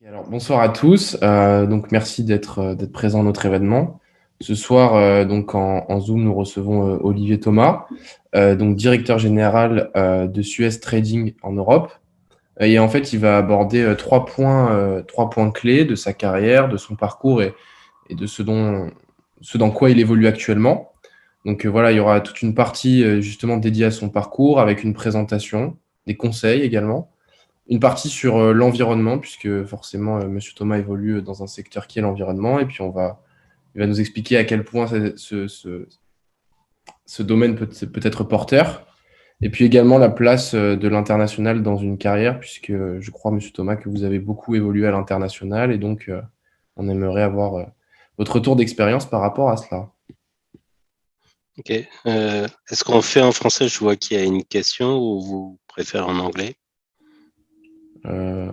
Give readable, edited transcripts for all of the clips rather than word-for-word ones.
Alors, bonsoir à tous. Donc, merci d'être présents à notre événement. Ce soir, donc en Zoom, nous recevons Olivier Thomas, donc directeur général de Suez Trading en Europe. Et en fait, il va aborder trois points clés de sa carrière, de son parcours et de ce dans quoi il évolue actuellement. Donc voilà, il y aura toute une partie justement dédiée à son parcours avec une présentation, des conseils également. Une partie sur l'environnement, puisque forcément, Monsieur Thomas évolue dans un secteur qui est l'environnement, et puis il va nous expliquer à quel point ce domaine peut être porteur, et puis également la place de l'international dans une carrière, puisque je crois, Monsieur Thomas, que vous avez beaucoup évolué à l'international, et donc on aimerait avoir votre retour d'expérience par rapport à cela. Ok. Est-ce qu'on fait en français? Je vois qu'il y a une question ou vous préférez en anglais? Euh,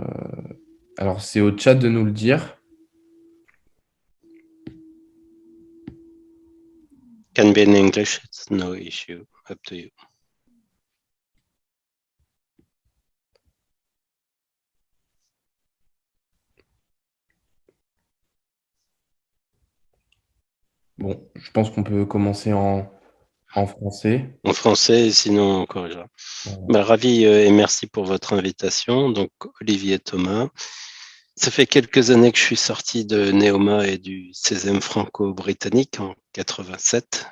alors, c'est au chat de nous le dire. Can be in English, it's no issue, up to you. Bon, je pense qu'on peut commencer en français. En français, sinon on corrigera. Ravi et merci pour votre invitation. Donc, Olivier Thomas. Ça fait quelques années que je suis sorti de Neoma et du 16e franco-britannique en 87.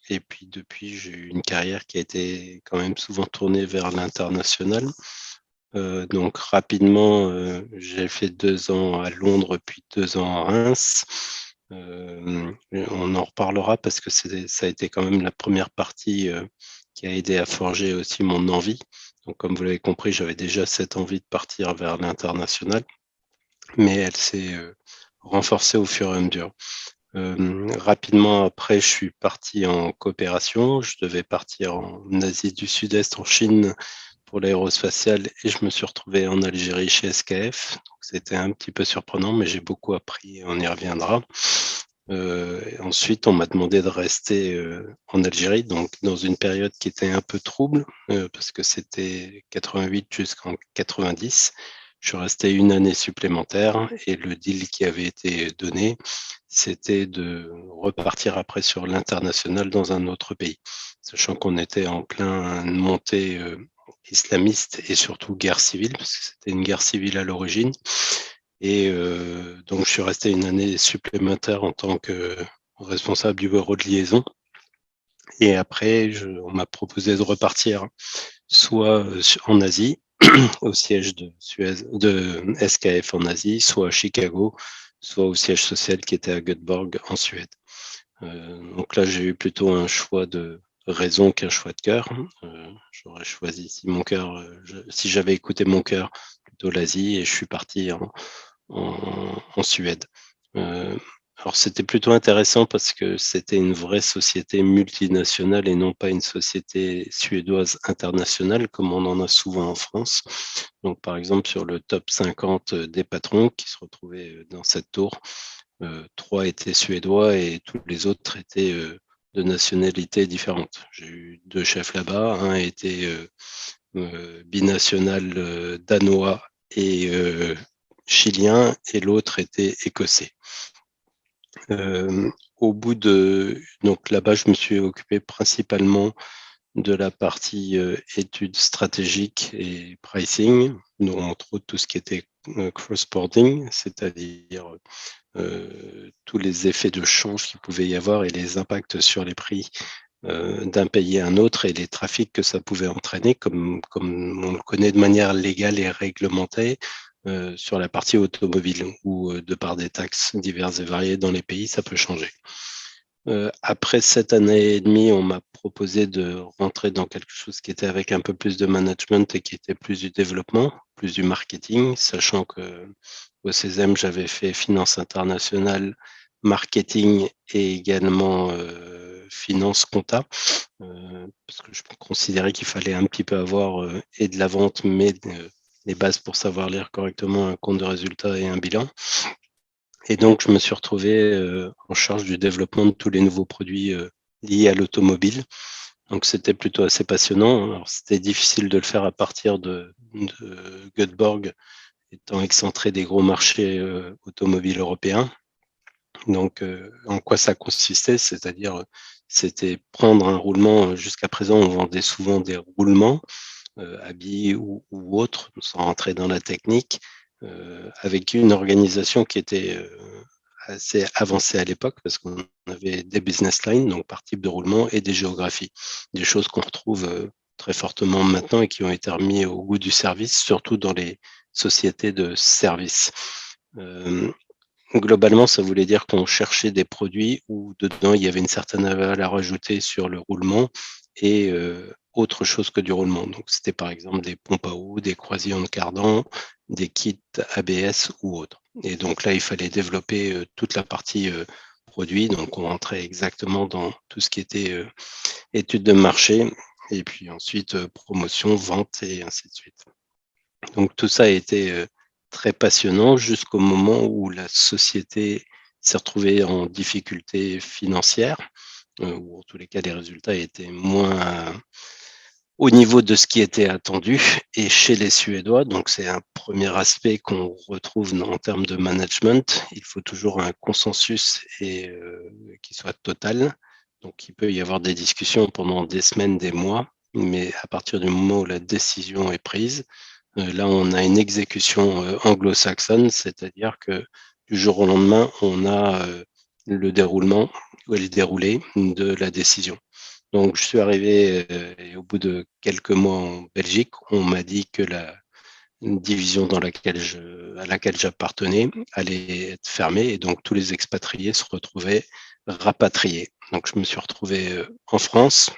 Et puis depuis, j'ai eu une carrière qui a été quand même souvent tournée vers l'international. Donc rapidement, j'ai fait 2 ans à Londres, puis 2 ans à Reims. On en reparlera parce que ça a été quand même la première partie qui a aidé à forger aussi mon envie. Donc comme vous l'avez compris, j'avais déjà cette envie de partir vers l'international, mais elle s'est renforcée au fur et à mesure. Rapidement après, je suis parti en coopération. Je devais partir en Asie du Sud-Est, en Chine, pour l'aérospatiale, et je me suis retrouvé en Algérie chez SKF. Donc, c'était un petit peu surprenant, mais j'ai beaucoup appris, on y reviendra. Ensuite, on m'a demandé de rester en Algérie, donc dans une période qui était un peu trouble, parce que c'était 88 jusqu'en 90. Je suis resté une année supplémentaire et le deal qui avait été donné, c'était de repartir après sur l'international dans un autre pays, sachant qu'on était en plein montée islamiste et surtout guerre civile, parce que c'était une guerre civile à l'origine. Et donc, je suis resté une année supplémentaire en tant que responsable du bureau de liaison. Et après, on m'a proposé de repartir soit en Asie, au siège de SKF en Asie, soit à Chicago, soit au siège social qui était à Göteborg en Suède. Donc là, j'ai eu plutôt un choix de raison qu'un choix de cœur. J'aurais choisi, si j'avais écouté mon cœur, plutôt l'Asie, et je suis parti en Suède. Alors c'était plutôt intéressant parce que c'était une vraie société multinationale et non pas une société suédoise internationale comme on en a souvent en France. Donc par exemple sur le top 50 des patrons qui se retrouvaient dans cette tour, 3 étaient suédois et tous les autres étaient de nationalités différentes. J'ai eu 2 chefs là-bas, un était binational danois et chilien et l'autre était écossais. Donc là-bas, je me suis occupé principalement de la partie études stratégiques et pricing, donc entre autres tout ce qui était cross-boarding, c'est-à-dire tous les effets de change qu'il pouvait y avoir et les impacts sur les prix d'un pays à un autre et les trafics que ça pouvait entraîner, comme on le connaît de manière légale et réglementée sur la partie automobile, où de par des taxes diverses et variées dans les pays, ça peut changer. Après 7 années et demie, on m'a proposé de rentrer dans quelque chose qui était avec un peu plus de management et qui était plus du développement, plus du marketing, sachant que au CESEM, j'avais fait finance internationale, marketing et également finance compta, parce que je considérais qu'il fallait un petit peu avoir et de la vente, mais les bases pour savoir lire correctement un compte de résultat et un bilan. Et donc, je me suis retrouvé en charge du développement de tous les nouveaux produits liés à l'automobile. Donc, c'était plutôt assez passionnant. Alors, c'était difficile de le faire à partir de Göteborg étant excentré des gros marchés automobiles européens. Donc, en quoi ça consistait? C'est-à-dire, c'était prendre un roulement. Jusqu'à présent, on vendait souvent des roulements, habits ou autres, sans rentrer dans la technique, avec une organisation qui était assez avancée à l'époque, parce qu'on avait des business lines, donc par type de roulement, et des géographies. Des choses qu'on retrouve très fortement maintenant et qui ont été remis au goût du service, surtout dans les sociétés de services. Globalement, ça voulait dire qu'on cherchait des produits où dedans il y avait une certaine valeur ajoutée sur le roulement et autre chose que du roulement. Donc c'était par exemple des pompes à eau, des croisillons de cardan, des kits ABS ou autres. Et donc là, il fallait développer toute la partie produit. Donc on rentrait exactement dans tout ce qui était études de marché et puis ensuite promotion, vente et ainsi de suite. Donc tout ça a été très passionnant jusqu'au moment où la société s'est retrouvée en difficulté financière, ou en tous les cas les résultats étaient moins au niveau de ce qui était attendu et chez les Suédois. Donc c'est un premier aspect qu'on retrouve en termes de management. Il faut toujours un consensus et qui soit total. Donc il peut y avoir des discussions pendant des semaines, des mois, mais à partir du moment où la décision est prise, là on a une exécution anglo-saxonne, c'est-à-dire que du jour au lendemain, on a le déroulement ou le déroulé de la décision. Donc, je suis arrivé et au bout de quelques mois en Belgique, on m'a dit que la division à laquelle j'appartenais allait être fermée et donc tous les expatriés se retrouvaient rapatriés. Donc, je me suis retrouvé en France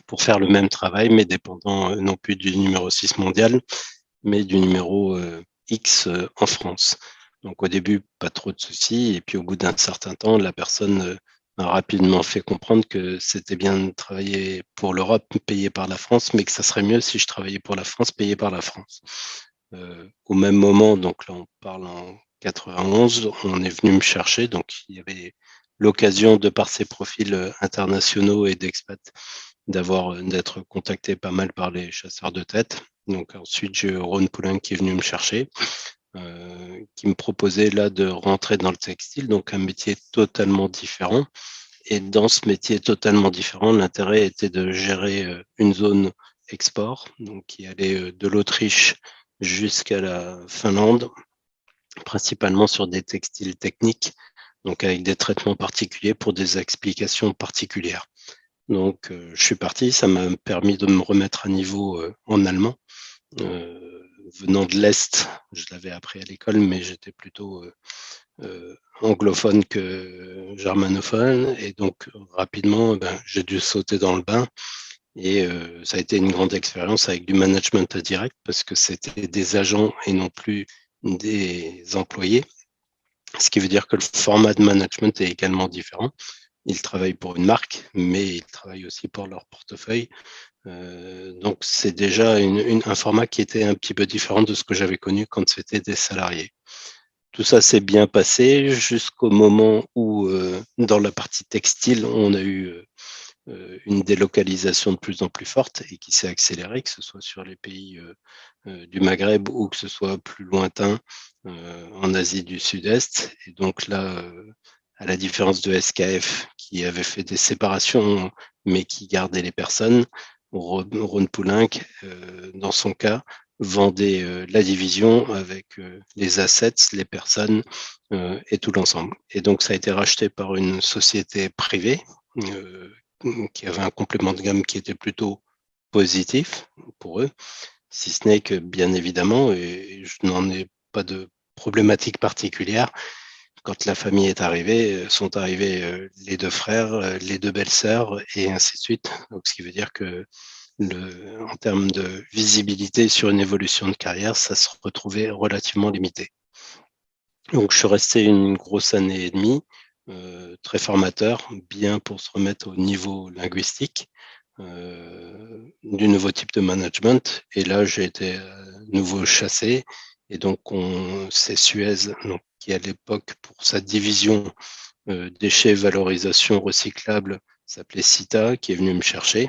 pour faire le même travail, mais dépendant non plus du numéro 6 mondial, mais du numéro X en France. Donc, au début, pas trop de soucis. Et puis, au bout d'un certain temps, la personne m'a rapidement fait comprendre que c'était bien de travailler pour l'Europe, payé par la France, mais que ça serait mieux si je travaillais pour la France, payé par la France. Au même moment, donc là, on parle en 91, on est venu me chercher. Donc, il y avait l'occasion, de par ses profils internationaux et d'expat, d'être contacté pas mal par les chasseurs de tête. Donc, ensuite, j'ai Ron Poulin qui est venu me chercher. Qui me proposait là de rentrer dans le textile, donc un métier totalement différent. Et dans ce métier totalement différent, l'intérêt était de gérer une zone export, donc qui allait de l'Autriche jusqu'à la Finlande, principalement sur des textiles techniques, donc avec des traitements particuliers pour des explications particulières. Donc je suis parti, ça m'a permis de me remettre à niveau en allemand. Venant de l'Est, je l'avais appris à l'école, mais j'étais plutôt anglophone que germanophone. Et donc, rapidement, j'ai dû sauter dans le bain. Et ça a été une grande expérience avec du management direct parce que c'était des agents et non plus des employés. Ce qui veut dire que le format de management est également différent. Ils travaillent pour une marque, mais ils travaillent aussi pour leur portefeuille. Donc, c'est déjà un format qui était un petit peu différent de ce que j'avais connu quand c'était des salariés. Tout ça s'est bien passé jusqu'au moment où, dans la partie textile, on a eu une délocalisation de plus en plus forte et qui s'est accélérée, que ce soit sur les pays du Maghreb ou que ce soit plus lointain en Asie du Sud-Est. Et donc là, à la différence de SKF qui avait fait des séparations mais qui gardait les personnes, Ron Poulenc, dans son cas, vendait la division avec les assets, les personnes et tout l'ensemble. Et donc ça a été racheté par une société privée qui avait un complément de gamme qui était plutôt positif pour eux, si ce n'est que bien évidemment, et je n'en ai pas de problématique particulière, quand la famille est arrivée, sont arrivés les deux frères, les deux belles-sœurs et ainsi de suite. Donc, ce qui veut dire que en termes de visibilité sur une évolution de carrière, ça se retrouvait relativement limité. Donc, je suis resté une grosse année et demie, très formateur, bien pour se remettre au niveau linguistique du nouveau type de management. Et là, j'ai été à nouveau chassé. Et donc, c'est Suez, donc, qui à l'époque, pour sa division déchets, valorisation, recyclable, s'appelait CITA, qui est venu me chercher.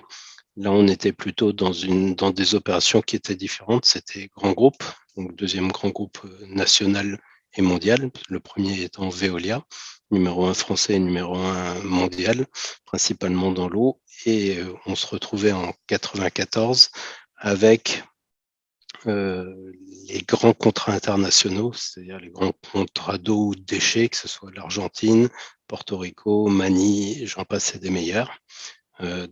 Là, on était plutôt dans des opérations qui étaient différentes. C'était grand groupe. donc deuxième grand groupe national et mondial, le premier étant Veolia, numéro 1 français et numéro 1 mondial, principalement dans l'eau. Et on se retrouvait en 94 avec les grands contrats internationaux, c'est-à-dire les grands contrats d'eau ou de déchets, que ce soit l'Argentine, Porto Rico, Manille, j'en passe et des meilleurs.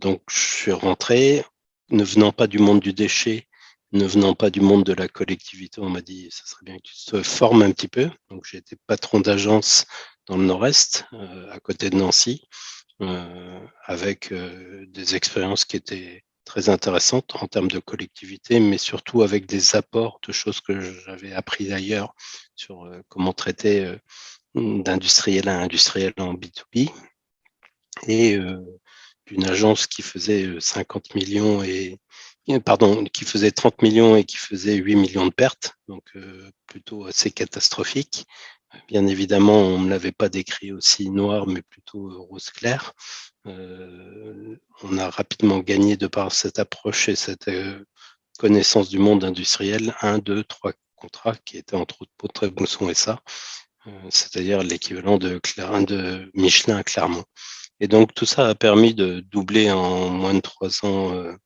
Donc je suis rentré, ne venant pas du monde du déchet, ne venant pas du monde de la collectivité, on m'a dit ça serait bien que tu te formes un petit peu. Donc j'ai été patron d'agence dans le Nord-Est, à côté de Nancy, avec des expériences qui étaient très intéressantes en termes de collectivité, mais surtout avec des apports de choses que j'avais appris ailleurs sur comment traiter d'industriel à industriel en B2B. Et d'une agence qui faisait 50 millions qui faisait 30 millions et qui faisait 8 millions de pertes, donc plutôt assez catastrophique. Bien évidemment, on ne l'avait pas décrit aussi noir, mais plutôt rose clair. On a rapidement gagné de par cette approche et cette connaissance du monde industriel, 1, 2, 3 contrats qui étaient entre autres pour Trémousson et ça, c'est-à-dire l'équivalent de Michelin à Clermont. Et donc tout ça a permis de doubler en moins de 3 ans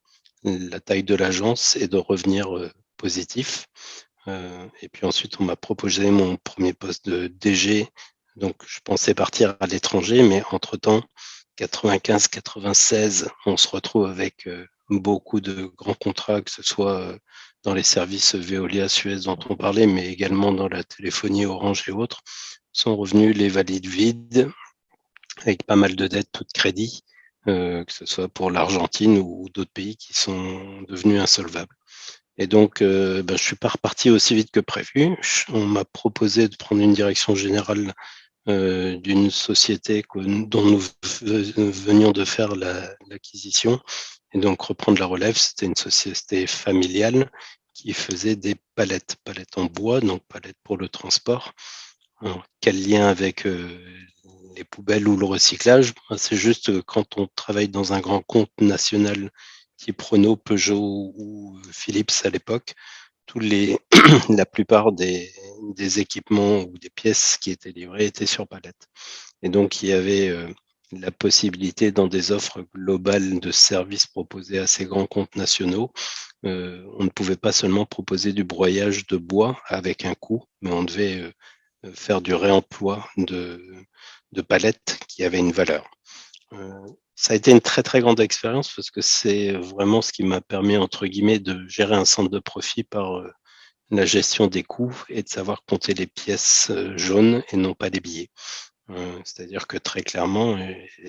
la taille de l'agence et de revenir positif. Et puis ensuite, on m'a proposé mon premier poste de DG. Donc je pensais partir à l'étranger, mais entre-temps, 95-96, on se retrouve avec beaucoup de grands contrats, que ce soit dans les services Veolia, Suez dont on parlait, mais également dans la téléphonie Orange et autres, sont revenus les valides vides, avec pas mal de dettes toutes crédits, que ce soit pour l'Argentine ou d'autres pays qui sont devenus insolvables. Et donc, je ne suis pas reparti aussi vite que prévu. On m'a proposé de prendre une direction générale d'une société dont nous venions de faire l'acquisition. Et donc, reprendre la relève, c'était une société familiale qui faisait des palettes en bois, donc palettes pour le transport. Alors, quel lien avec les poubelles ou le recyclage? C'est juste quand on travaille dans un grand compte national type Renault, Peugeot ou Philips à l'époque, la plupart des équipements ou des pièces qui étaient livrées étaient sur palette. Et donc, il y avait la possibilité dans des offres globales de services proposés à ces grands comptes nationaux. On ne pouvait pas seulement proposer du broyage de bois avec un coût, mais on devait faire du réemploi de palettes qui avaient une valeur. Ça a été une très très grande expérience parce que c'est vraiment ce qui m'a permis entre guillemets de gérer un centre de profit par la gestion des coûts et de savoir compter les pièces jaunes et non pas les billets. C'est-à-dire que très clairement,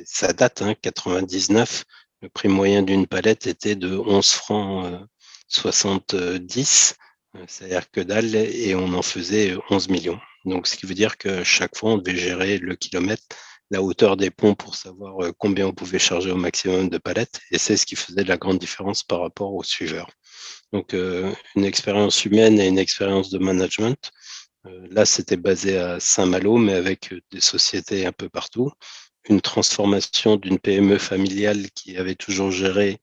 ça date, 99, le prix moyen d'une palette était de 11 francs 70, c'est-à-dire que dalle, et on en faisait 11 millions. Donc, ce qui veut dire que chaque fois, on devait gérer le kilomètre, la hauteur des ponts pour savoir combien on pouvait charger au maximum de palettes. Et c'est ce qui faisait la grande différence par rapport aux suiveurs. Donc, une expérience humaine et une expérience de management. Là, c'était basé à Saint-Malo, mais avec des sociétés un peu partout. Une transformation d'une PME familiale qui avait toujours géré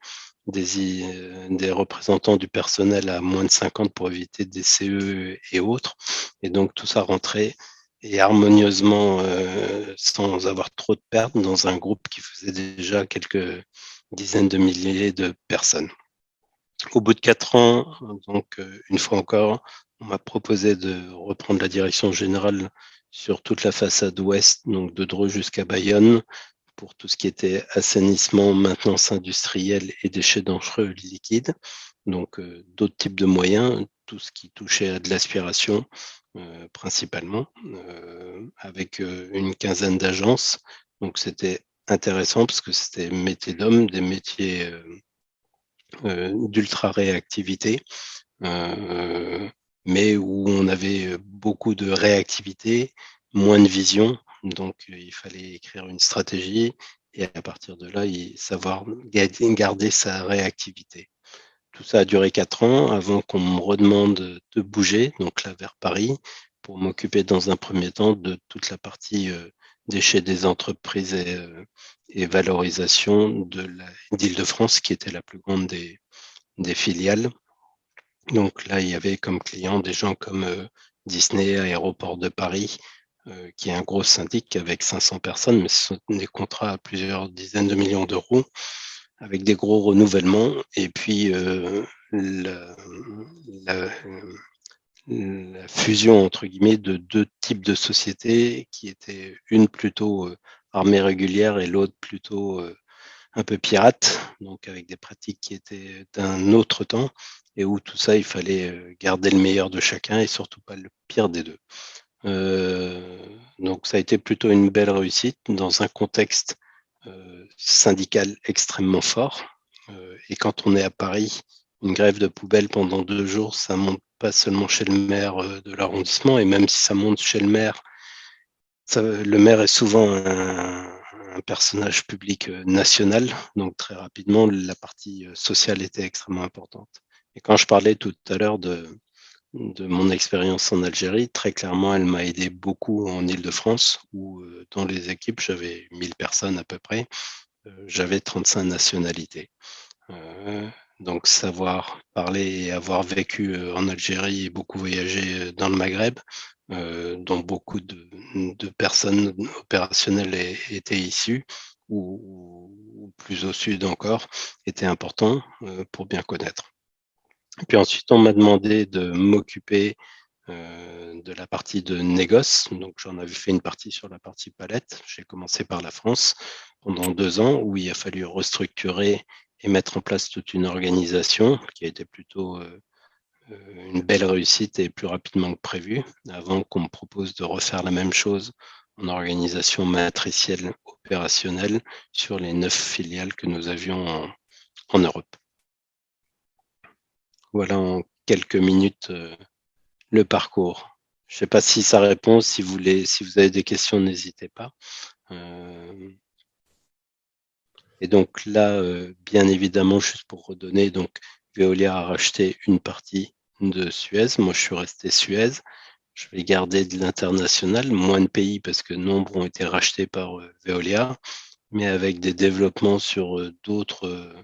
des représentants du personnel à moins de 50 pour éviter des CE et autres. Et donc, tout ça rentrait et harmonieusement, sans avoir trop de pertes, dans un groupe qui faisait déjà quelques dizaines de milliers de personnes. Au bout de 4 ans, donc une fois encore, on m'a proposé de reprendre la direction générale sur toute la façade ouest, donc de Dreux jusqu'à Bayonne, pour tout ce qui était assainissement, maintenance industrielle et déchets dangereux liquides. Donc d'autres types de moyens, tout ce qui touchait à de l'aspiration principalement, avec une quinzaine d'agences. Donc c'était intéressant parce que c'était métier d'homme, des métiers d'ultra-réactivité, mais où on avait beaucoup de réactivité, moins de vision. Donc, il fallait écrire une stratégie et à partir de là, savoir garder sa réactivité. Tout ça a duré 4 ans avant qu'on me redemande de bouger, donc là vers Paris, pour m'occuper dans un premier temps de toute la partie déchets des entreprises et valorisation d'Île-de-France, qui était la plus grande des filiales. Donc là, il y avait comme clients des gens comme Disney, Aéroport de Paris, qui est un gros syndic avec 500 personnes, mais ce sont des contrats à plusieurs dizaines de millions d'euros, avec des gros renouvellements. Et puis, la, la, la fusion, entre guillemets, de deux types de sociétés qui étaient une plutôt armée régulière et l'autre plutôt un peu pirate, donc avec des pratiques qui étaient d'un autre temps et où tout ça, il fallait garder le meilleur de chacun et surtout pas le pire des deux. Donc ça a été plutôt une belle réussite dans un contexte syndical extrêmement fort. Et quand on est à Paris, une grève de poubelle pendant 2 jours, ça monte pas seulement chez le maire de l'arrondissement, et même si ça monte chez le maire, le maire est souvent un personnage public national, donc très rapidement, la partie sociale était extrêmement importante. Et quand je parlais tout à l'heure de mon expérience en Algérie, très clairement, elle m'a aidé beaucoup en Île-de-France, où dans les équipes, j'avais 1000 personnes à peu près, j'avais 35 nationalités. Donc savoir parler et avoir vécu en Algérie et beaucoup voyagé dans le Maghreb, dont beaucoup de personnes opérationnelles étaient issues, ou plus au sud encore, était important pour bien connaître. Et puis ensuite, on m'a demandé de m'occuper de la partie de négoce. Donc j'en avais fait une partie sur la partie palette. J'ai commencé par la France pendant 2 ans où il a fallu restructurer et mettre en place toute une organisation qui a été plutôt une belle réussite et plus rapidement que prévu, avant qu'on me propose de refaire la même chose en organisation matricielle opérationnelle sur les 9 filiales que nous avions en Europe. Voilà en quelques minutes le parcours. Je ne sais pas si ça répond. Si vous avez des questions, n'hésitez pas. Et donc là, bien évidemment, juste pour redonner, donc Veolia a racheté une partie de Suez. Moi, je suis resté Suez. Je vais garder de l'international, moins de pays parce que nombre ont été rachetés par Veolia, mais avec des développements sur d'autres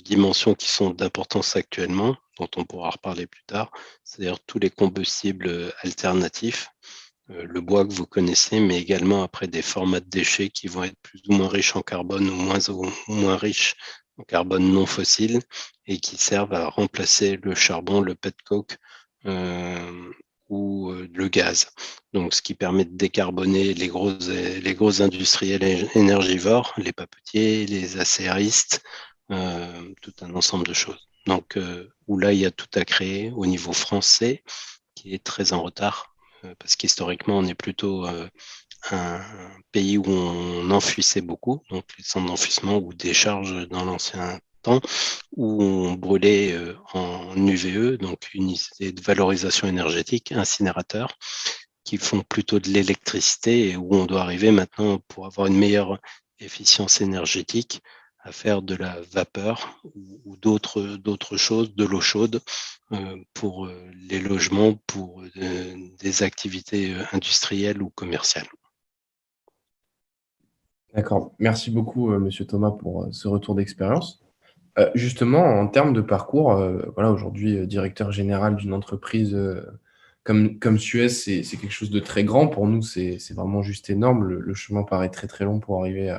dimensions qui sont d'importance actuellement, dont on pourra reparler plus tard, c'est-à-dire tous les combustibles alternatifs, le bois que vous connaissez, mais également après des formats de déchets qui vont être plus ou moins riches en carbone ou moins riches en carbone non fossile et qui servent à remplacer le charbon, le petcoke ou le gaz. Donc, ce qui permet de décarboner les gros industriels énergivores, les papetiers, les acéristes, tout un ensemble de choses. Donc, où là, il y a tout à créer au niveau français, qui est très en retard, parce qu'historiquement, on est plutôt un pays où on enfouissait beaucoup, donc les centres d'enfouissement ou décharges dans l'ancien temps, où on brûlait en UVE, donc unité de valorisation énergétique, incinérateurs, qui font plutôt de l'électricité et où on doit arriver maintenant pour avoir une meilleure efficience énergétique à faire de la vapeur ou d'autres choses, de l'eau chaude pour les logements, pour des activités industrielles ou commerciales. D'accord. Merci beaucoup, monsieur Thomas, pour ce retour d'expérience. Justement, en termes de parcours, voilà, aujourd'hui, directeur général d'une entreprise, comme Suez, c'est quelque chose de très grand. Pour nous, c'est vraiment juste énorme. Le chemin paraît très, très long pour arriver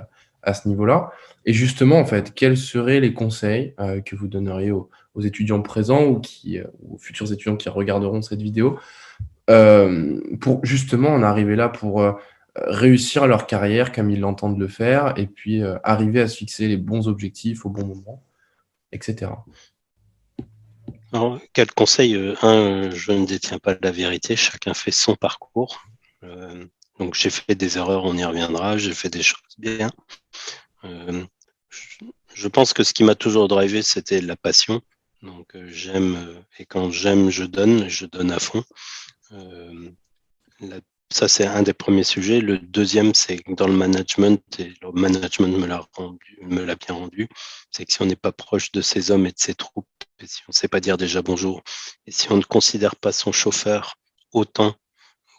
à ce niveau-là. Et justement, en fait, quels seraient les conseils, que vous donneriez aux étudiants présents ou aux futurs étudiants qui regarderont cette vidéo, pour justement en arriver là, pour, réussir leur carrière comme ils l'entendent le faire et puis, arriver à se fixer les bons objectifs au bon moment, et cetera? Alors, quel conseil je ne détiens pas la vérité, chacun fait son parcours. Donc j'ai fait des erreurs, on y reviendra, j'ai fait des choses bien. Je pense que ce qui m'a toujours drivé, c'était la passion. Donc j'aime, et quand j'aime, je donne à fond. Ça, c'est un des premiers sujets. Le deuxième, c'est que dans le management, et le management me l'a bien rendu, c'est que si on n'est pas proche de ses hommes et de ses troupes, et si on ne sait pas dire déjà bonjour, et si on ne considère pas son chauffeur autant,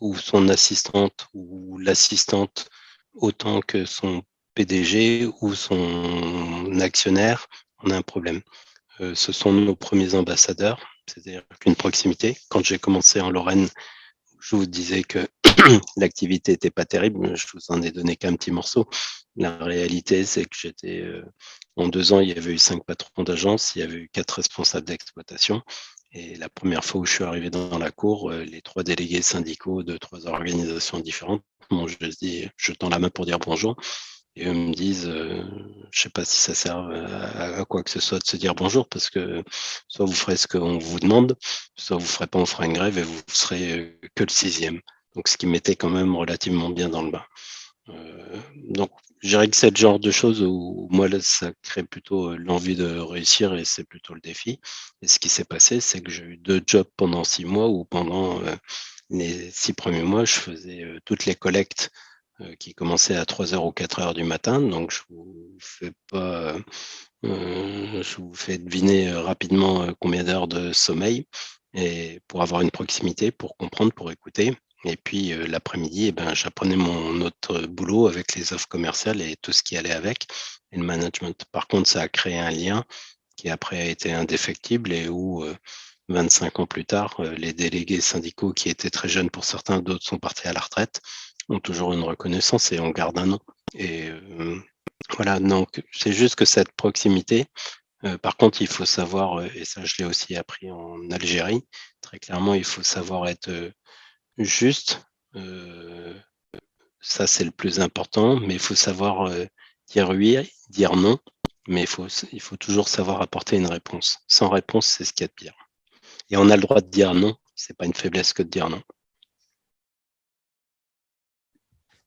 ou son assistante, ou l'assistante autant que son PDG ou son actionnaire, on a un problème. ce sont nos premiers ambassadeurs, c'est-à-dire qu'une proximité. Quand j'ai commencé en Lorraine, je vous disais que l'activité n'était pas terrible, je vous en ai donné qu'un petit morceau. La réalité, c'est que en 2 ans, il y avait eu 5 patrons d'agence, il y avait eu 4 responsables d'exploitation. Et la première fois où je suis arrivé dans la cour, les 3 délégués syndicaux de 3 organisations différentes m'ont juste dit, je tends la main pour dire bonjour. Et eux me disent, je sais pas si ça sert à quoi que ce soit de se dire bonjour, parce que soit vous ferez ce qu'on vous demande, soit vous ferez pas, on fera une grève et vous serez que le 6e. Donc, ce qui mettait quand même relativement bien dans le bain. Donc, je dirais que c'est le genre de choses où moi, là, ça crée plutôt l'envie de réussir et c'est plutôt le défi. Et ce qui s'est passé, c'est que j'ai eu 2 jobs pendant 6 mois où pendant les 6 premiers mois, je faisais toutes les collectes qui commençaient à 3h ou 4h du matin. Donc, je vous fais pas, je vous fais deviner rapidement combien d'heures de sommeil et pour avoir une proximité, pour comprendre, pour écouter. Et puis l'après-midi, eh ben, j'apprenais mon autre boulot avec les offres commerciales et tout ce qui allait avec, et le management. Par contre, ça a créé un lien qui après a été indéfectible et où 25 ans plus tard, les délégués syndicaux qui étaient très jeunes pour certains, d'autres sont partis à la retraite, ont toujours une reconnaissance et on garde un nom. Et voilà, donc c'est juste que cette proximité, par contre, il faut savoir, et ça je l'ai aussi appris en Algérie, très clairement, il faut savoir être juste, ça c'est le plus important, mais il faut savoir dire oui, dire non, mais il faut toujours savoir apporter une réponse. Sans réponse, c'est ce qu'il y a de pire. Et on a le droit de dire non, c'est pas une faiblesse que de dire non.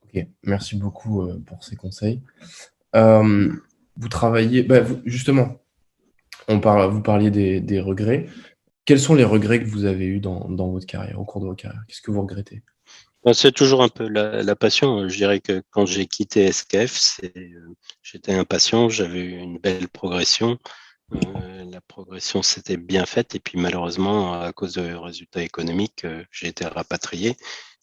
Ok, merci beaucoup pour ces conseils. Vous travaillez, justement, vous parliez des regrets. Quels sont les regrets que vous avez eus dans votre carrière, au cours de votre carrière? Qu'est-ce que vous regrettez? C'est toujours un peu la passion. Je dirais que quand j'ai quitté SKF, j'étais impatient, j'avais eu une belle progression. La progression s'était bien faite et puis malheureusement, à cause de résultats économiques, j'ai été rapatrié.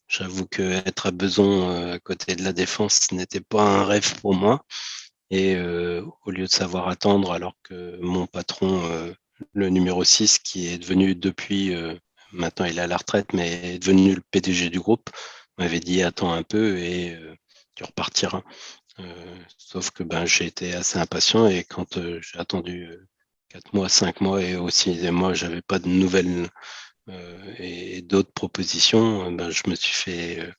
J'avoue qu'être à Besançon, à côté de la Défense, n'était pas un rêve pour moi. Et au lieu de savoir attendre, alors que mon patron, le numéro 6, qui est devenu depuis, maintenant il est à la retraite, mais est devenu le PDG du groupe, m'avait dit attends un peu et tu repartiras. Sauf que j'ai été assez impatient et quand j'ai attendu 4 mois, 5 mois et aussi des mois, j'avais pas de nouvelles et d'autres propositions, je me suis fait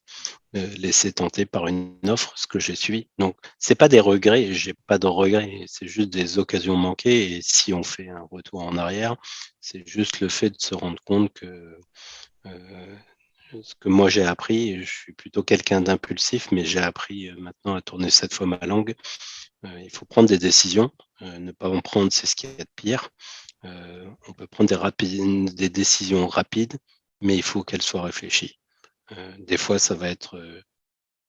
laisser tenter par une offre, ce que j'ai suivi. Donc, c'est pas des regrets, j'ai pas de regrets, c'est juste des occasions manquées. Et si on fait un retour en arrière, c'est juste le fait de se rendre compte que ce que moi j'ai appris, je suis plutôt quelqu'un d'impulsif, mais j'ai appris maintenant à tourner 7 fois ma langue. Il faut prendre des décisions, ne pas en prendre, c'est ce qui est de pire. On peut prendre des décisions rapides, mais il faut qu'elles soient réfléchies. Des fois, ça va être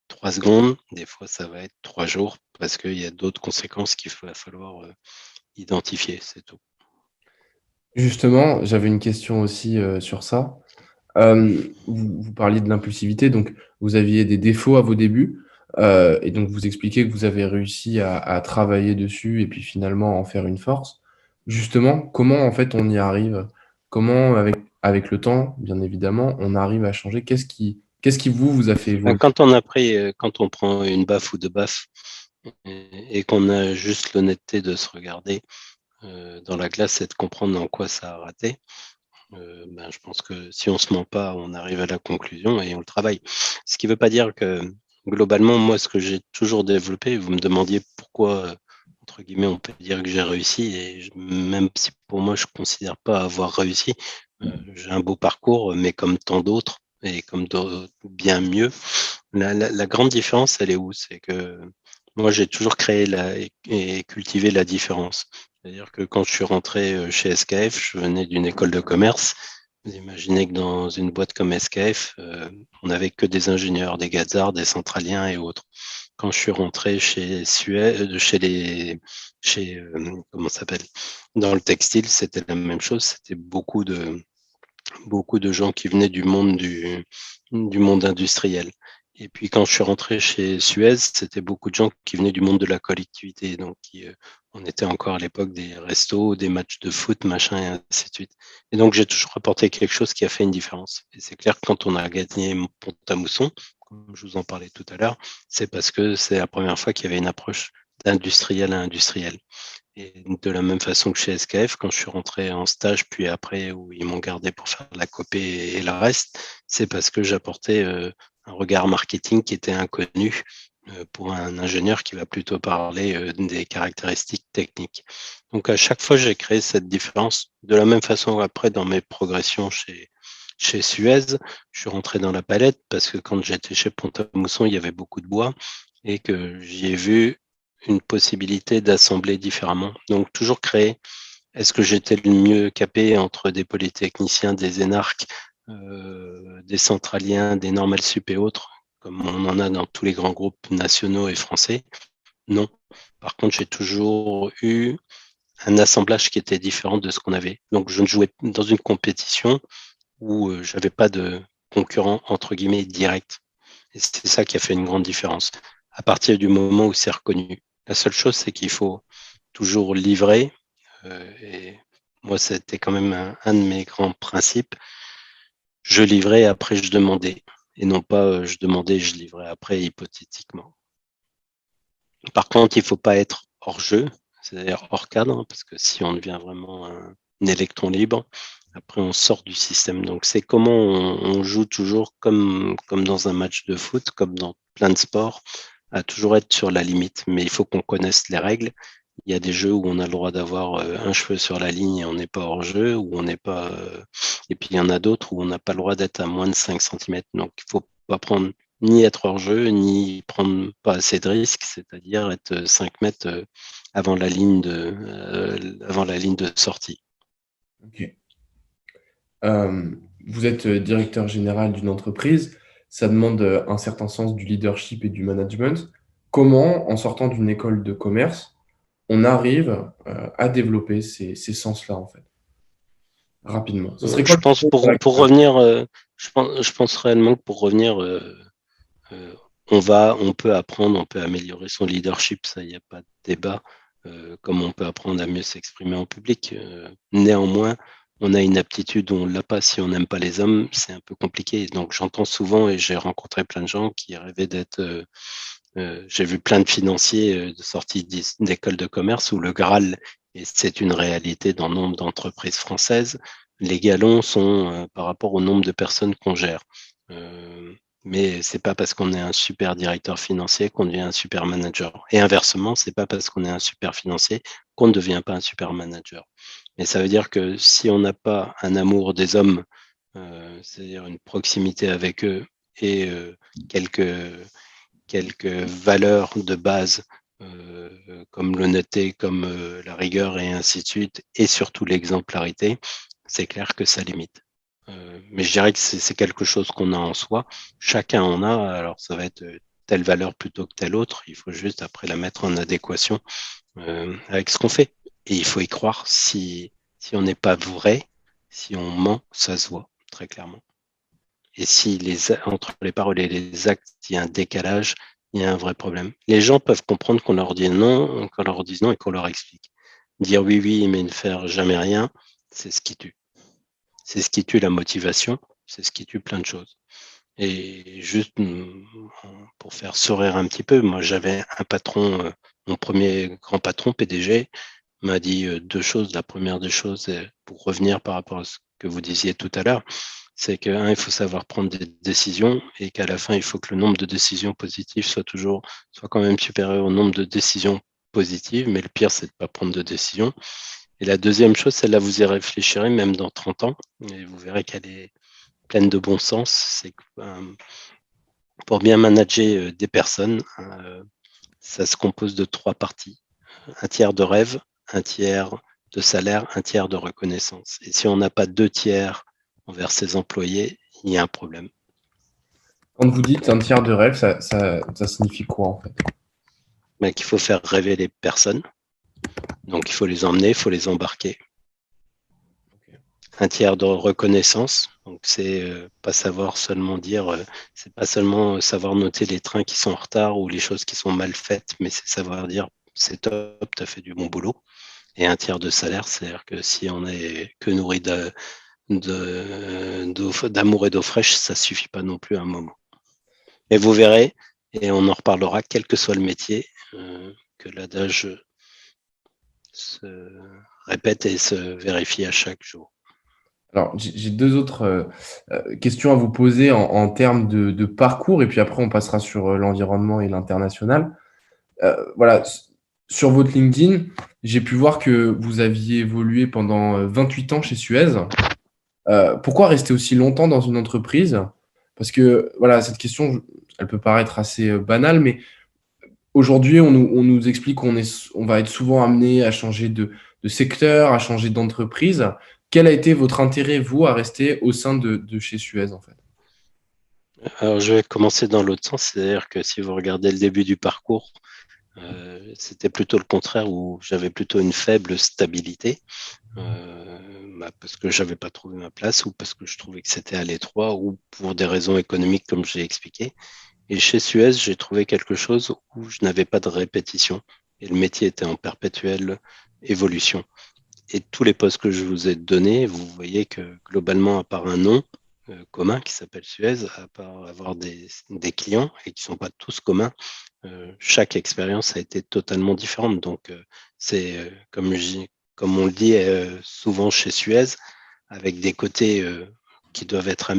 3 secondes, des fois, ça va être 3 jours, parce qu'il y a d'autres conséquences qu'il va falloir identifier, c'est tout. Justement, j'avais une question aussi sur ça. Vous parliez de l'impulsivité, donc vous aviez des défauts à vos débuts, et donc vous expliquez que vous avez réussi à travailler dessus et puis finalement en faire une force. Justement, comment en fait on y arrive? Comment avec le temps, bien évidemment, on arrive à changer? Qu'est-ce qui vous a fait évoluer? Quand on prend une baffe ou 2 baffes et qu'on a juste l'honnêteté de se regarder dans la glace et de comprendre en quoi ça a raté, je pense que si on se ment pas, on arrive à la conclusion et on le travaille. Ce qui veut pas dire que globalement, moi, ce que j'ai toujours développé, vous me demandiez pourquoi, entre guillemets, on peut dire que j'ai réussi et même si pour moi, je considère pas avoir réussi, j'ai un beau parcours, mais comme tant d'autres et comme d'autres bien mieux. La grande différence, elle est où? C'est que moi, j'ai toujours créé et cultivé la différence. C'est-à-dire que quand je suis rentré chez SKF, je venais d'une école de commerce. Vous imaginez que dans une boîte comme SKF, on n'avait que des ingénieurs, des gazards, des centraliens et autres. Quand je suis rentré chez Suez, comment ça s'appelle, dans le textile, c'était la même chose. C'était beaucoup de gens qui venaient du monde industriel. Et puis quand je suis rentré chez Suez, c'était beaucoup de gens qui venaient du monde de la collectivité, donc qui On était encore à l'époque des restos, des matchs de foot, machin, et ainsi de suite. Et donc, j'ai toujours apporté quelque chose qui a fait une différence. Et c'est clair que quand on a gagné Pont-à-Mousson, comme je vous en parlais tout à l'heure, c'est parce que c'est la première fois qu'il y avait une approche d'industriel à industriel. Et de la même façon que chez SKF, quand je suis rentré en stage, puis après, où ils m'ont gardé pour faire la copée et le reste, c'est parce que j'apportais un regard marketing qui était inconnu pour un ingénieur qui va plutôt parler des caractéristiques techniques. Donc à chaque fois, j'ai créé cette différence. De la même façon, après, dans mes progressions chez Suez, je suis rentré dans la palette parce que quand j'étais chez Pont-à-Mousson, il y avait beaucoup de bois et que j'y ai vu une possibilité d'assembler différemment. Donc toujours créer. Est-ce que j'étais le mieux capé entre des polytechniciens, des énarques, des centraliens, des normales sup et autres, comme on en a dans tous les grands groupes nationaux et français? Non. Par contre, j'ai toujours eu un assemblage qui était différent de ce qu'on avait. Donc, je ne jouais dans une compétition où j'avais pas de concurrent entre guillemets direct. Et c'est ça qui a fait une grande différence. À partir du moment où c'est reconnu. La seule chose, c'est qu'il faut toujours livrer. Et moi, c'était quand même un de mes grands principes. Je livrais, après je demandais. Et non pas je demandais, je livrais après hypothétiquement. Par contre, il ne faut pas être hors jeu, c'est-à-dire hors cadre, parce que si on devient vraiment un électron libre, après on sort du système. Donc c'est comment on joue toujours comme dans un match de foot, comme dans plein de sports, à toujours être sur la limite. Mais il faut qu'on connaisse les règles. Il y a des jeux où on a le droit d'avoir un cheveu sur la ligne et on n'est pas hors jeu, où on n'est pas. Et puis il y en a d'autres où on n'a pas le droit d'être à moins de 5 centimètres. Donc il ne faut pas prendre ni être hors jeu, ni prendre pas assez de risques, c'est-à-dire être 5 mètres avant la ligne de sortie. Ok. Vous êtes directeur général d'une entreprise, ça demande un certain sens du leadership et du management. Comment, en sortant d'une école de commerce, on arrive à développer ces sens-là, en fait, rapidement? Ce serait quoi Je le pense conseil pour directeur? revenir, je pense réellement que pour revenir, euh, on peut apprendre, on peut améliorer son leadership, ça, il n'y a pas de débat, comme on peut apprendre à mieux s'exprimer en public. Néanmoins, on a une aptitude où on ne l'a pas. Si on n'aime pas les hommes, c'est un peu compliqué. Donc, j'entends souvent et j'ai rencontré plein de gens qui rêvaient d'être. J'ai vu plein de financiers de sortie d'école de commerce où le Graal, et c'est une réalité dans nombre d'entreprises françaises, les galons sont par rapport au nombre de personnes qu'on gère. Mais c'est pas parce qu'on est un super directeur financier qu'on devient un super manager. Et inversement, c'est pas parce qu'on est un super financier qu'on ne devient pas un super manager. Mais ça veut dire que si on n'a pas un amour des hommes, c'est-à-dire une proximité avec eux et quelques quelques valeurs de base comme l'honnêteté, comme la rigueur et ainsi de suite, et surtout l'exemplarité, c'est clair que ça limite. Mais je dirais que c'est quelque chose qu'on a en soi. Chacun en a, alors ça va être telle valeur plutôt que telle autre. Il faut juste après la mettre en adéquation avec ce qu'on fait. Et il faut y croire. Si on n'est pas vrai, si on ment, ça se voit très clairement. Et si entre les paroles et les actes, il y a un décalage, il y a un vrai problème. Les gens peuvent comprendre qu'on leur dise non et qu'on leur explique. Dire oui, oui, mais ne faire jamais rien, c'est ce qui tue. C'est ce qui tue la motivation, c'est ce qui tue plein de choses. Et juste pour faire sourire un petit peu, moi j'avais un patron, mon premier grand patron, PDG, m'a dit deux choses. La première des choses, pour revenir par rapport à ce que vous disiez tout à l'heure, c'est qu'un, il faut savoir prendre des décisions et qu'à la fin, il faut que le nombre de décisions positives soit quand même supérieur au nombre de décisions positives. Mais le pire, c'est de ne pas prendre de décision. Et la deuxième chose, celle-là, vous y réfléchirez même dans 30 ans et vous verrez qu'elle est pleine de bon sens. C'est que pour bien manager des personnes, ça se compose de trois parties. Un tiers de rêve, un tiers de salaire, un tiers de reconnaissance. Et si on n'a pas deux tiers envers ses employés, il y a un problème. Quand vous dites un tiers de rêve, ça signifie quoi, en fait? Mais qu'il faut faire rêver les personnes. Donc il faut les emmener, il faut les embarquer. Ok. Un tiers de reconnaissance. Donc c'est pas savoir seulement dire, c'est pas seulement savoir noter les trains qui sont en retard ou les choses qui sont mal faites, mais c'est savoir dire c'est top, tu as fait du bon boulot. Et un tiers de salaire, c'est-à-dire que si on est que nourri d'amour et d'eau fraîche, ça suffit pas non plus à un moment. Et vous verrez, et on en reparlera, quel que soit le métier, que l'adage se répète et se vérifie à chaque jour. Alors, j'ai deux autres questions à vous poser en termes de parcours, et puis après, on passera sur l'environnement et l'international. Voilà, sur votre LinkedIn, j'ai pu voir que vous aviez évolué pendant 28 ans chez Suez. Pourquoi rester aussi longtemps dans une entreprise? Parce que, voilà, cette question, elle peut paraître assez banale, mais aujourd'hui, on nous explique on va être souvent amené à changer de secteur, à changer d'entreprise. Quel a été votre intérêt, vous, à rester au sein de chez Suez, en fait? Alors, je vais commencer dans l'autre sens, c'est-à-dire que si vous regardez le début du parcours, c'était plutôt le contraire où j'avais plutôt une faible stabilité parce que j'avais pas trouvé ma place ou parce que je trouvais que c'était à l'étroit ou pour des raisons économiques comme j'ai expliqué. Et chez Suez, j'ai trouvé quelque chose où je n'avais pas de répétition et le métier était en perpétuelle évolution. Et tous les postes que je vous ai donnés, vous voyez que globalement, à part un nom commun qui s'appelle Suez, à part avoir des clients et qui ne sont pas tous communs, chaque expérience a été totalement différente. Donc, c'est comme on le dit souvent chez Suez, avec des côtés qui doivent être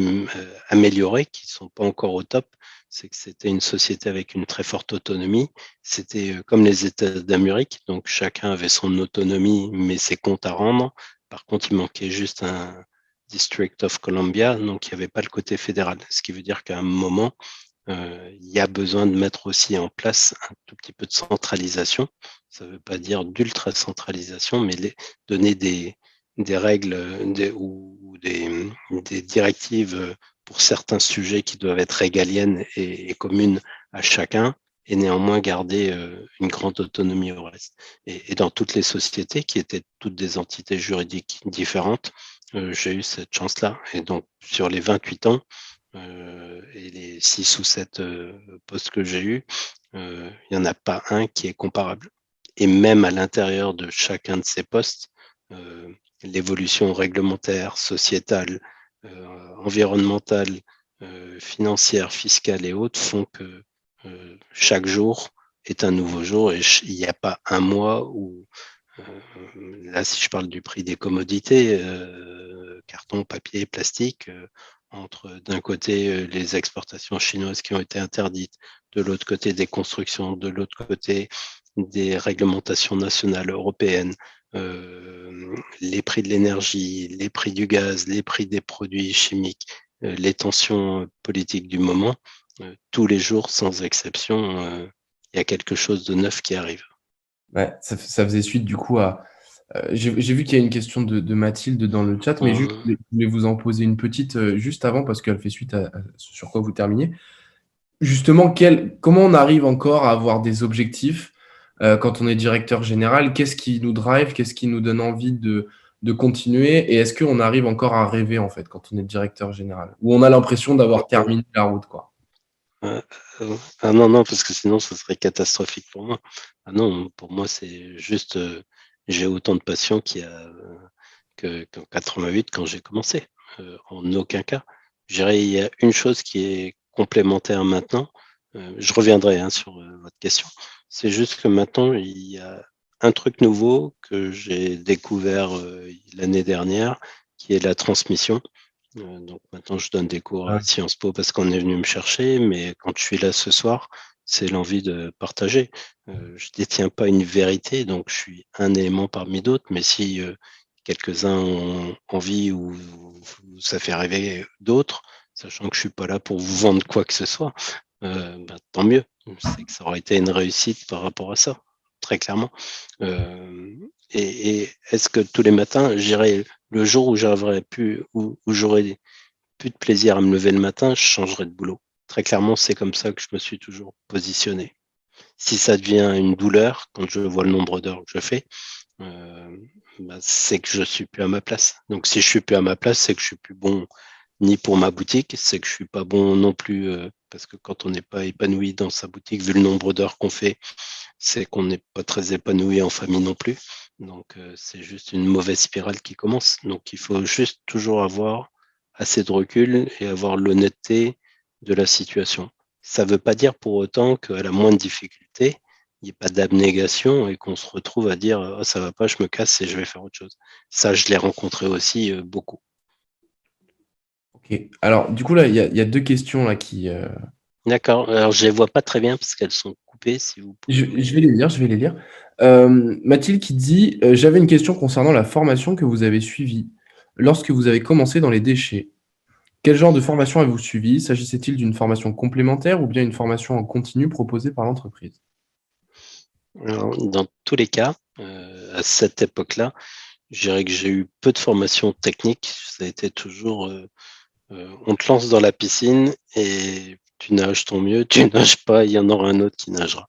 améliorés, qui ne sont pas encore au top. C'est que c'était une société avec une très forte autonomie. C'était comme les États d'Amérique, donc chacun avait son autonomie, mais ses comptes à rendre. Par contre, il manquait juste un District of Columbia, donc il n'y avait pas le côté fédéral. Ce qui veut dire qu'à un moment, il y a besoin de mettre aussi en place un tout petit peu de centralisation. Ça ne veut pas dire d'ultra-centralisation, mais donner des règles ou des directives pour certains sujets qui doivent être régaliennes et communes à chacun, et néanmoins garder une grande autonomie au reste. Et dans toutes les sociétés, qui étaient toutes des entités juridiques différentes, j'ai eu cette chance-là. Et donc, sur les 28 ans, et les 6 ou 7 postes que j'ai eus, il n'y en a pas un qui est comparable. Et même à l'intérieur de chacun de ces postes, l'évolution réglementaire, sociétale, environnementale, financière, fiscale et autres font que chaque jour est un nouveau jour et il n'y a pas un mois où, là si je parle du prix des commodités, carton, papier, plastique, entre d'un côté les exportations chinoises qui ont été interdites, de l'autre côté des constructions, de l'autre côté des réglementations nationales européennes, les prix de l'énergie, les prix du gaz, les prix des produits chimiques, les tensions politiques du moment, tous les jours, sans exception, il y a quelque chose de neuf qui arrive. Ouais, ça faisait suite du coup à. J'ai vu qu'il y a une question de Mathilde dans le chat, mais juste, je voulais vous en poser une petite juste avant parce qu'elle fait suite à sur quoi vous terminez. Justement, comment on arrive encore à avoir des objectifs quand on est directeur général? Qu'est-ce qui nous drive? Qu'est-ce qui nous donne envie de continuer? Et est-ce qu'on arrive encore à rêver en fait quand on est directeur général? Ou on a l'impression d'avoir terminé la route, quoi? Ah non, non, parce que sinon, ce serait catastrophique pour moi. Ah non, pour moi, c'est juste, j'ai autant de passion qu'en 88 quand j'ai commencé. En aucun cas. Je dirais, il y a une chose qui est complémentaire maintenant. Je reviendrai sur votre question. C'est juste que maintenant, il y a un truc nouveau que j'ai découvert l'année dernière, qui est la transmission. Donc maintenant, je donne des cours à Ouais. Sciences Po parce qu'on est venu me chercher, mais quand je suis là ce soir, c'est l'envie de partager. Je détiens pas une vérité, donc je suis un élément parmi d'autres, mais si quelques-uns ont envie ou ça fait rêver d'autres, sachant que je suis pas là pour vous vendre quoi que ce soit, tant mieux. C'est que ça aurait été une réussite par rapport à ça, très clairement. Et est-ce que tous les matins, j'irai le jour où où j'aurai plus de plaisir à me lever le matin, je changerai de boulot. Très clairement, c'est comme ça que je me suis toujours positionné. Si ça devient une douleur, quand je vois le nombre d'heures que je fais, c'est que je suis plus à ma place. Donc si je suis plus à ma place, c'est que je suis plus bon ni pour ma boutique, c'est que je suis pas bon non plus parce que quand on n'est pas épanoui dans sa boutique, vu le nombre d'heures qu'on fait, c'est qu'on n'est pas très épanoui en famille non plus. Donc, c'est juste une mauvaise spirale qui commence. Donc, il faut juste toujours avoir assez de recul et avoir l'honnêteté de la situation. Ça ne veut pas dire pour autant qu'à la moindre difficulté, il n'y ait pas d'abnégation et qu'on se retrouve à dire oh, ça va pas, je me casse et je vais faire autre chose. Ça, je l'ai rencontré aussi beaucoup. Ok. Alors, du coup, là, il y a deux questions là qui. D'accord. Alors, je les vois pas très bien parce qu'elles sont coupées. Si vous pouvez Je vais les lire, je vais les lire. Mathilde qui dit j'avais une question concernant la formation que vous avez suivie lorsque vous avez commencé dans les déchets. Quel genre de formation avez-vous suivi? S'agissait-il d'une formation complémentaire ou bien une formation en continu proposée par l'entreprise? Alors, dans tous les cas, à cette époque-là, je dirais que j'ai eu peu de formation technique. Ça a été toujours on te lance dans la piscine et tu nages ton mieux, tu nages pas, il y en aura un autre qui nagera.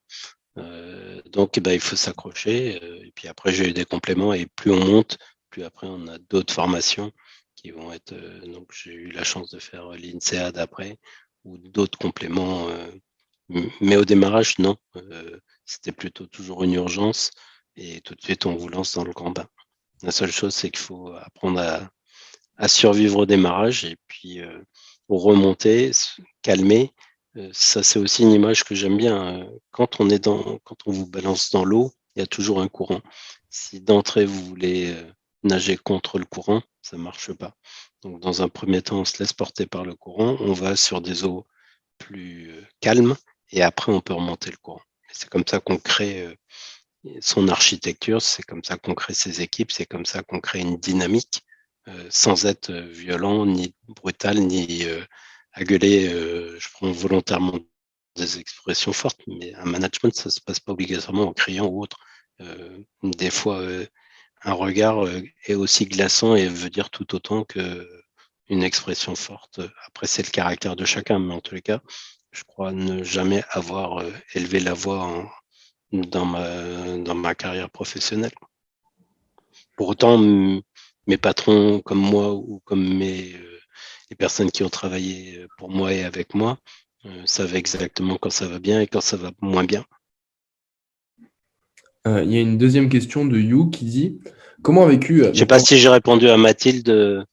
Donc, il faut s'accrocher. Et puis après, j'ai eu des compléments et plus on monte, plus après, on a d'autres formations qui vont être. Donc, j'ai eu la chance de faire l'INSEAD après ou d'autres compléments. Mais au démarrage, non. C'était plutôt toujours une urgence et tout de suite, on vous lance dans le grand bain. La seule chose, c'est qu'il faut apprendre à survivre au démarrage et puis remonter, se calmer. Ça, c'est aussi une image que j'aime bien. Quand on vous balance dans l'eau, il y a toujours un courant. Si d'entrée vous voulez nager contre le courant, ça marche pas. Donc, dans un premier temps, on se laisse porter par le courant. On va sur des eaux plus calmes et après, on peut remonter le courant. C'est comme ça qu'on crée son architecture, c'est comme ça qu'on crée ses équipes, c'est comme ça qu'on crée une dynamique sans être violent, ni brutal, ni à gueuler. Je prends volontairement des expressions fortes, mais un management, ça se passe pas obligatoirement en criant ou autre. Des fois, un regard est aussi glaçant et veut dire tout autant que une expression forte. Après, c'est le caractère de chacun, mais en tous les cas, je crois ne jamais avoir élevé la voix dans ma carrière professionnelle. Pour autant, mes patrons comme moi ou comme les personnes qui ont travaillé pour moi et avec moi savent exactement quand ça va bien et quand ça va moins bien. Il y a une deuxième question de You qui dit comment a vécu. Je ne sais pas si j'ai répondu à Mathilde.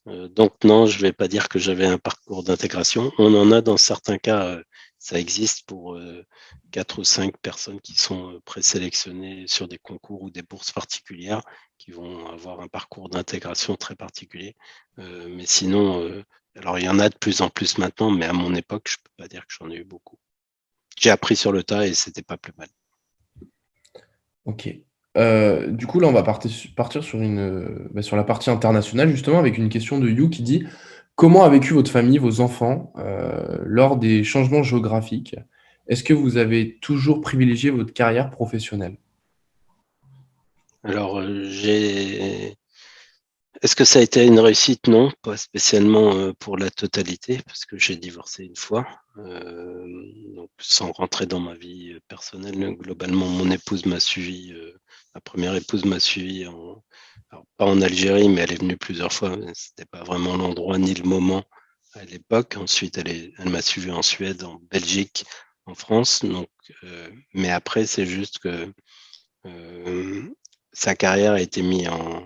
Donc non, je ne vais pas dire que j'avais un parcours d'intégration. On en a dans certains cas, ça existe pour 4 ou 5 personnes qui sont présélectionnées sur des concours ou des bourses particulières qui vont avoir un parcours d'intégration très particulier. Mais sinon, alors il y en a de plus en plus maintenant, mais à mon époque, je ne peux pas dire que j'en ai eu beaucoup. J'ai appris sur le tas et c'était pas plus mal. Ok. Du coup, là, on va partir sur sur la partie internationale, justement, avec une question de You qui dit comment a vécu votre famille, vos enfants, lors des changements géographiques? Est-ce que vous avez toujours privilégié votre carrière professionnelle? Alors, est-ce que ça a été une réussite? Non, pas spécialement pour la totalité, parce que j'ai divorcé une fois. Donc, sans rentrer dans ma vie personnelle, globalement, mon épouse m'a suivi, ma première épouse m'a suivi, alors, pas en Algérie, mais elle est venue plusieurs fois. C'était pas vraiment l'endroit ni le moment à l'époque. Ensuite, elle m'a suivi en Suède, en Belgique, en France. Donc, mais après, c'est juste que sa carrière a été mise en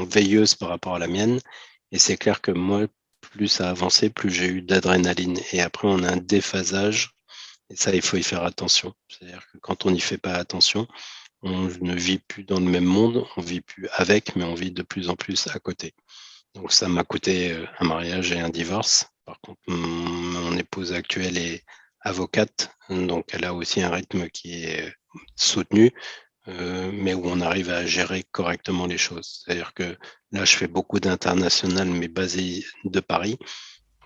veilleuse par rapport à la mienne. Et c'est clair que moi, plus ça avançait, plus j'ai eu d'adrénaline. Et après, on a un déphasage. Et ça, il faut y faire attention. C'est-à-dire que quand on n'y fait pas attention, on ne vit plus dans le même monde, on vit plus avec, mais on vit de plus en plus à côté. Donc ça m'a coûté un mariage et un divorce. Par contre, mon épouse actuelle est avocate, donc elle a aussi un rythme qui est soutenu, mais où on arrive à gérer correctement les choses. C'est-à-dire que là, je fais beaucoup d'international, mais basé de Paris.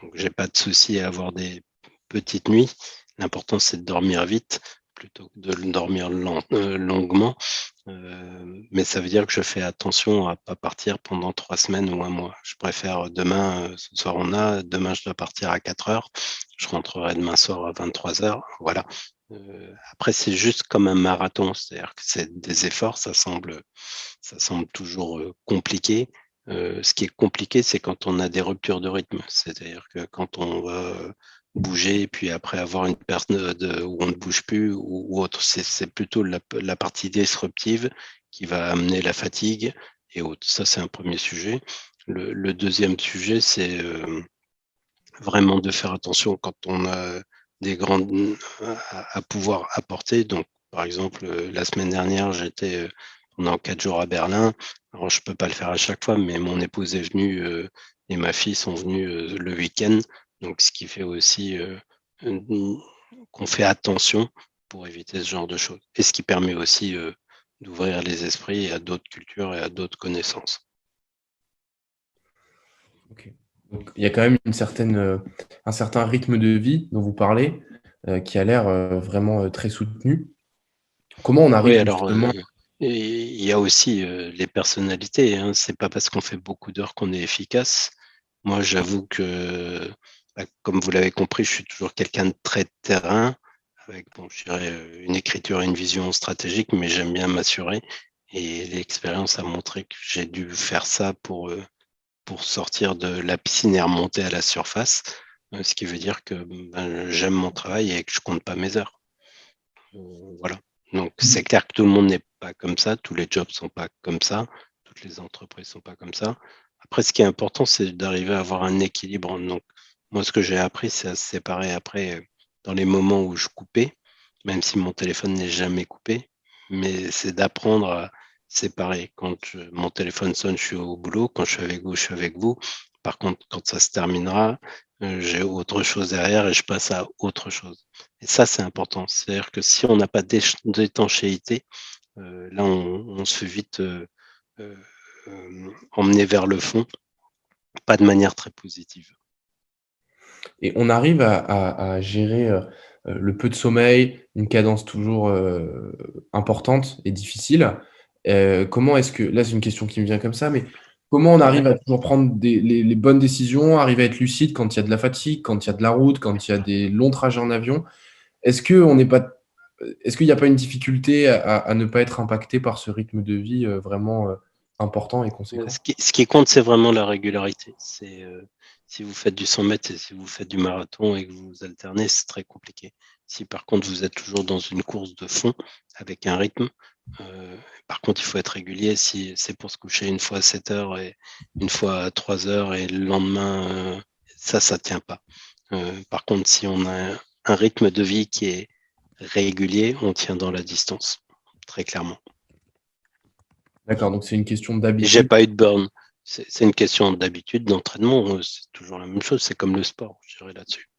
Donc j'ai pas de souci à avoir des petites nuits. L'important, c'est de dormir vite plutôt que de dormir longuement. Mais ça veut dire que je fais attention à pas partir pendant 3 semaines ou un mois. Je préfère demain, ce soir demain je dois partir à 4 heures, je rentrerai demain soir à 23 heures. Voilà. Après, c'est juste comme un marathon, c'est-à-dire que c'est des efforts, ça semble toujours compliqué, Ce qui est compliqué, c'est quand on a des ruptures de rythme. C'est-à-dire que quand on va bouger, puis après avoir une période où on ne bouge plus ou autre, c'est plutôt la partie disruptive qui va amener la fatigue et autres. Ça, c'est un premier sujet. Le deuxième sujet, c'est vraiment de faire attention quand on a des grandes à pouvoir apporter. Donc, par exemple, la semaine dernière, j'étais pendant 4 jours à Berlin. Alors, je peux pas le faire à chaque fois, mais mon épouse est venue et ma fille sont venues le week-end. Donc, ce qui fait aussi qu'on fait attention pour éviter ce genre de choses. Et ce qui permet aussi d'ouvrir les esprits à d'autres cultures et à d'autres connaissances. Ok. Donc, il y a quand même un certain rythme de vie dont vous parlez qui a l'air vraiment très soutenu. Comment on Oui, arrive alors justement... il y a aussi les personnalités. Hein. C'est pas parce qu'on fait beaucoup d'heures qu'on est efficace. Moi, j'avoue que, comme vous l'avez compris, je suis toujours quelqu'un de très terrain, avec, bon, je dirais, une écriture et une vision stratégique, mais j'aime bien m'assurer. Et l'expérience a montré que j'ai dû faire ça pour sortir de la piscine et remonter à la surface. Ce qui veut dire que j'aime mon travail et que je compte pas mes heures. Voilà. Donc, c'est clair que tout le monde n'est pas comme ça, tous les jobs sont pas comme ça, toutes les entreprises sont pas comme ça. Après, ce qui est important, c'est d'arriver à avoir un équilibre. Donc, moi, ce que j'ai appris, c'est à se séparer après dans les moments où je coupais, même si mon téléphone n'est jamais coupé, mais c'est d'apprendre à séparer. Quand mon téléphone sonne, je suis au boulot. Quand je suis avec vous, je suis avec vous. Par contre, quand ça se terminera, j'ai autre chose derrière et je passe à autre chose. Et ça, c'est important. C'est-à-dire que si on n'a pas d'étanchéité, là, on se fait vite euh, emmener vers le fond, pas de manière très positive. Et on arrive à gérer le peu de sommeil, une cadence toujours importante et difficile. Comment est-ce que, là c'est une question qui me vient comme ça, mais comment on Ouais. arrive à toujours prendre les bonnes décisions, arriver à être lucide quand il y a de la fatigue, quand il y a de la route, quand il y a des longs trajets en avion? Est-ce que on n'est pas, est-ce qu'il n'y a pas une difficulté à ne pas être impacté par ce rythme de vie vraiment important et conséquent? Ce qui compte, c'est vraiment la régularité. C'est si vous faites du 100 mètres et si vous faites du marathon et que vous alternez, c'est très compliqué. Si par contre vous êtes toujours dans une course de fond avec un rythme, par contre il faut être régulier. Si c'est pour se coucher une fois à 7 heures et une fois à 3 heures et le lendemain, ça tient pas. Par contre, si on a un rythme de vie qui est régulier, on tient dans la distance, très clairement. D'accord, donc c'est une question Et j'ai d'habitude. pas eu de burn. C'est une question d'habitude, d'entraînement. C'est toujours la même chose. C'est comme le sport, je dirais là-dessus.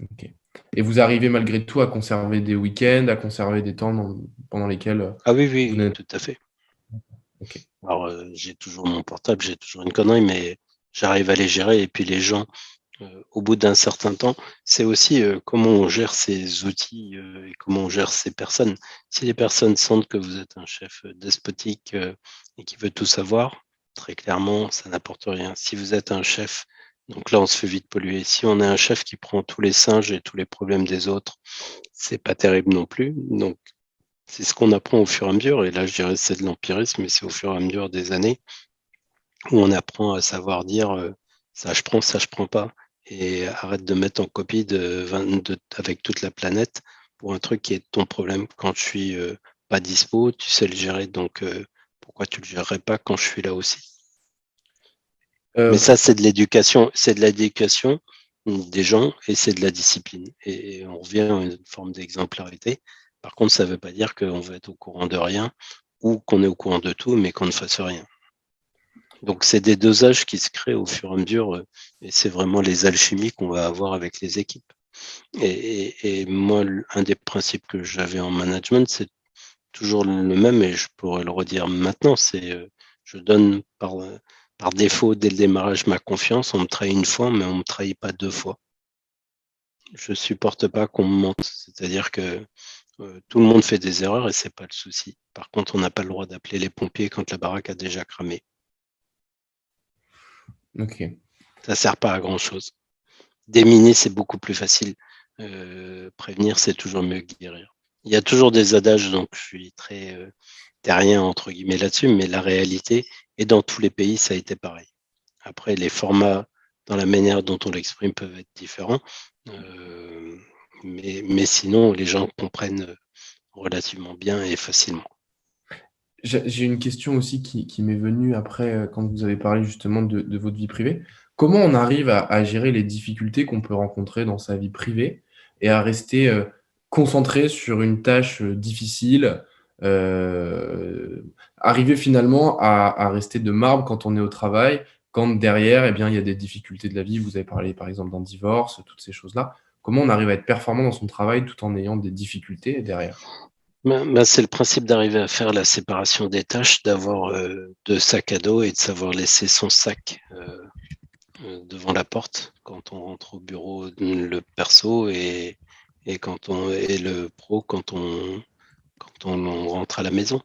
Ok. Et vous arrivez malgré tout à conserver des week-ends, à conserver des temps pendant lesquels Ah oui, vous oui, n'êtes... tout à fait. Ok. Alors, j'ai toujours mon portable, j'ai toujours une connerie, mais j'arrive à les gérer. Et puis les gens, au bout d'un certain temps, c'est aussi comment on gère ces outils et comment on gère ces personnes. Si les personnes sentent que vous êtes un chef despotique et qui veut tout savoir, très clairement, ça n'apporte rien. Si vous êtes un chef, donc là, on se fait vite polluer. Si on est un chef qui prend tous les singes et tous les problèmes des autres, c'est pas terrible non plus. Donc, c'est ce qu'on apprend au fur et à mesure. Et là, je dirais que c'est de l'empirisme, mais c'est au fur et à mesure des années où on apprend à savoir dire ça je prends pas. Et arrête de mettre en copie avec toute la planète pour un truc qui est ton problème. Quand je suis pas dispo, tu sais le gérer, donc pourquoi tu le gérerais pas quand je suis là aussi? Mais ça, Pour... c'est de l'éducation des gens et c'est de la discipline. Et on revient à une forme d'exemplarité. Par contre, ça ne veut pas dire qu'on va être au courant de rien ou qu'on est au courant de tout, mais qu'on ne fasse rien. Donc, c'est des dosages qui se créent au fur et à mesure, et c'est vraiment les alchimies qu'on va avoir avec les équipes. Et moi, un des principes que j'avais en management, c'est toujours le même, et je pourrais le redire maintenant, c'est je donne par défaut dès le démarrage ma confiance. On me trahit une fois, mais on ne me trahit pas deux fois. Je supporte pas qu'on me mente. C'est-à-dire que tout le monde fait des erreurs et c'est pas le souci. Par contre, on n'a pas le droit d'appeler les pompiers quand la baraque a déjà cramé. Ok. Ça sert pas à grand chose. Déminer, c'est beaucoup plus facile. Prévenir, c'est toujours mieux que guérir. Il y a toujours des adages, donc je suis très rien entre guillemets là-dessus, mais la réalité, et dans tous les pays, ça a été pareil. Après, les formats, dans la manière dont on l'exprime, peuvent être différents, mais sinon, les gens comprennent relativement bien et facilement. J'ai une question aussi qui m'est venue après, quand vous avez parlé justement de votre vie privée. Comment on arrive à gérer les difficultés qu'on peut rencontrer dans sa vie privée et à rester, concentré sur une tâche, difficile, arriver finalement à rester de marbre quand on est au travail, quand derrière, eh bien, il y a des difficultés de la vie. Vous avez parlé par exemple d'un divorce, toutes ces choses-là. Comment on arrive à être performant dans son travail tout en ayant des difficultés derrière? C'est le principe d'arriver à faire la séparation des tâches, d'avoir 2 sacs à dos et de savoir laisser son sac devant la porte quand on rentre au bureau, le perso, et le pro quand on rentre à la maison.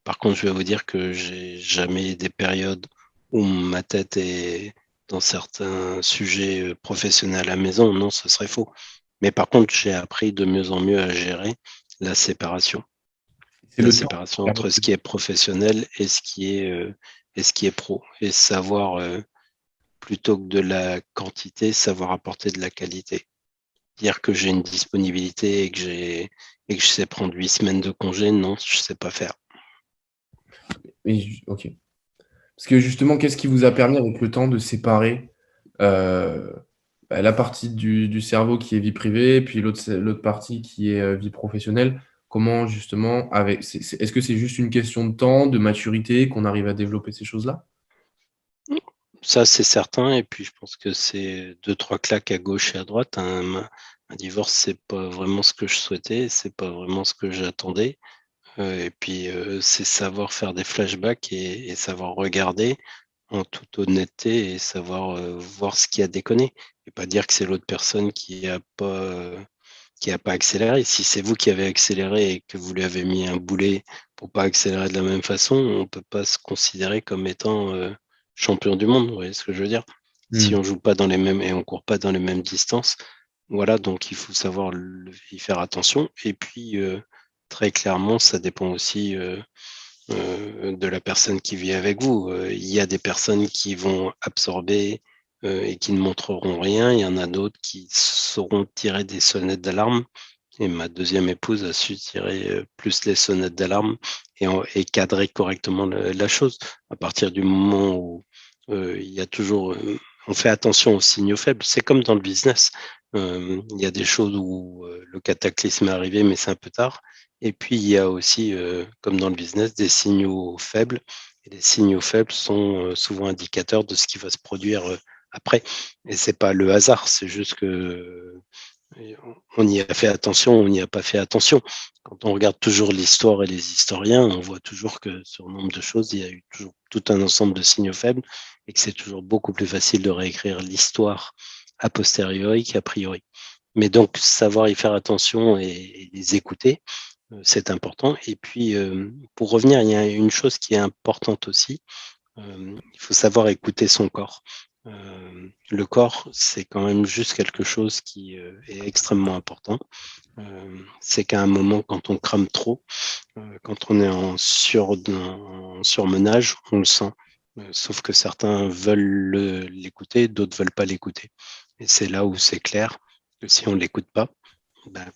Par contre, je vais vous dire que j'ai jamais des périodes où ma tête est dans certains sujets professionnels à la maison. Non, ce serait faux. Mais par contre, j'ai appris de mieux en mieux à gérer la séparation. C'est La le temps. séparation entre ce qui est professionnel et ce qui est pro. Et savoir, plutôt que de la quantité, savoir apporter de la qualité. Dire que j'ai une disponibilité et que je sais prendre 8 semaines de congé, non, je sais pas faire. OK. Parce que justement, qu'est-ce qui vous a permis avec le temps de séparer, heu, la partie du cerveau qui est vie privée, puis l'autre partie qui est, vie professionnelle? Comment justement avec est-ce que c'est juste une question de temps, de maturité qu'on arrive à développer ces choses-là? Ça, c'est certain. Et puis, je pense que c'est 2-3 claques à gauche et à droite. Un divorce, c'est pas vraiment ce que je souhaitais, c'est pas vraiment ce que j'attendais. Et puis, c'est savoir faire des flashbacks et savoir regarder en toute honnêteté et savoir voir ce qui a déconné. Et pas dire que c'est l'autre personne qui a pas accéléré. Si c'est vous qui avez accéléré et que vous lui avez mis un boulet pour pas accélérer de la même façon, on peut pas se considérer comme étant champion du monde. Vous voyez ce que je veux dire? Si Mmh. on joue pas dans les mêmes et on court pas dans les mêmes distances, voilà. Donc il faut savoir y faire attention. Et puis très clairement, ça dépend aussi de la personne qui vit avec vous. Il y a des personnes qui vont absorber et qui ne montreront rien. Il y en a d'autres qui sauront tirer des sonnettes d'alarme. Et ma deuxième épouse a su tirer plus les sonnettes d'alarme et cadrer correctement la chose. À partir du moment où il y a toujours, on fait attention aux signaux faibles. C'est comme dans le business. Il y a des choses où le cataclysme est arrivé, mais c'est un peu tard. Et puis, il y a aussi, comme dans le business, des signaux faibles. Et les signaux faibles sont souvent indicateurs de ce qui va se produire après. Et c'est pas le hasard, c'est juste que on y a fait attention, on n'y a pas fait attention. Quand on regarde toujours l'histoire et les historiens, on voit toujours que sur nombre de choses, il y a eu toujours tout un ensemble de signaux faibles et que c'est toujours beaucoup plus facile de réécrire l'histoire a posteriori qu'a priori. Mais donc, savoir y faire attention et les écouter, c'est important. Et puis, pour revenir, il y a une chose qui est importante aussi. Il faut savoir écouter son corps. Le corps, c'est quand même juste quelque chose qui est extrêmement important. C'est qu'à un moment, quand on crame trop, quand on est en surmenage, on le sent. Sauf que certains veulent l'écouter, d'autres veulent pas l'écouter. Et c'est là où c'est clair que si on l'écoute pas,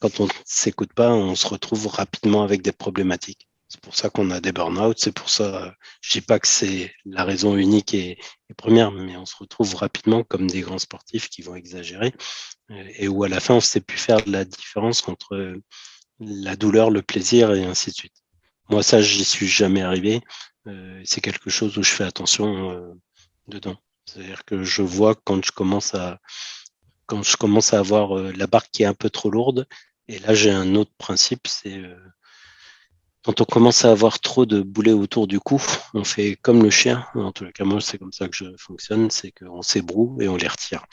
quand on s'écoute pas, on se retrouve rapidement avec des problématiques. C'est pour ça qu'on a des burn-out. C'est pour ça, je dis pas que c'est la raison unique et première, mais on se retrouve rapidement comme des grands sportifs qui vont exagérer et où à la fin, on ne sait plus faire la différence entre la douleur, le plaisir et ainsi de suite. Moi, ça, j'y suis jamais arrivé. C'est quelque chose où je fais attention dedans. C'est-à-dire que je vois quand je commence à avoir la barque qui est un peu trop lourde. Et là, j'ai un autre principe, c'est quand on commence à avoir trop de boulets autour du cou, on fait comme le chien. En tout cas, moi, c'est comme ça que je fonctionne, c'est qu'on s'ébroue et on les retire.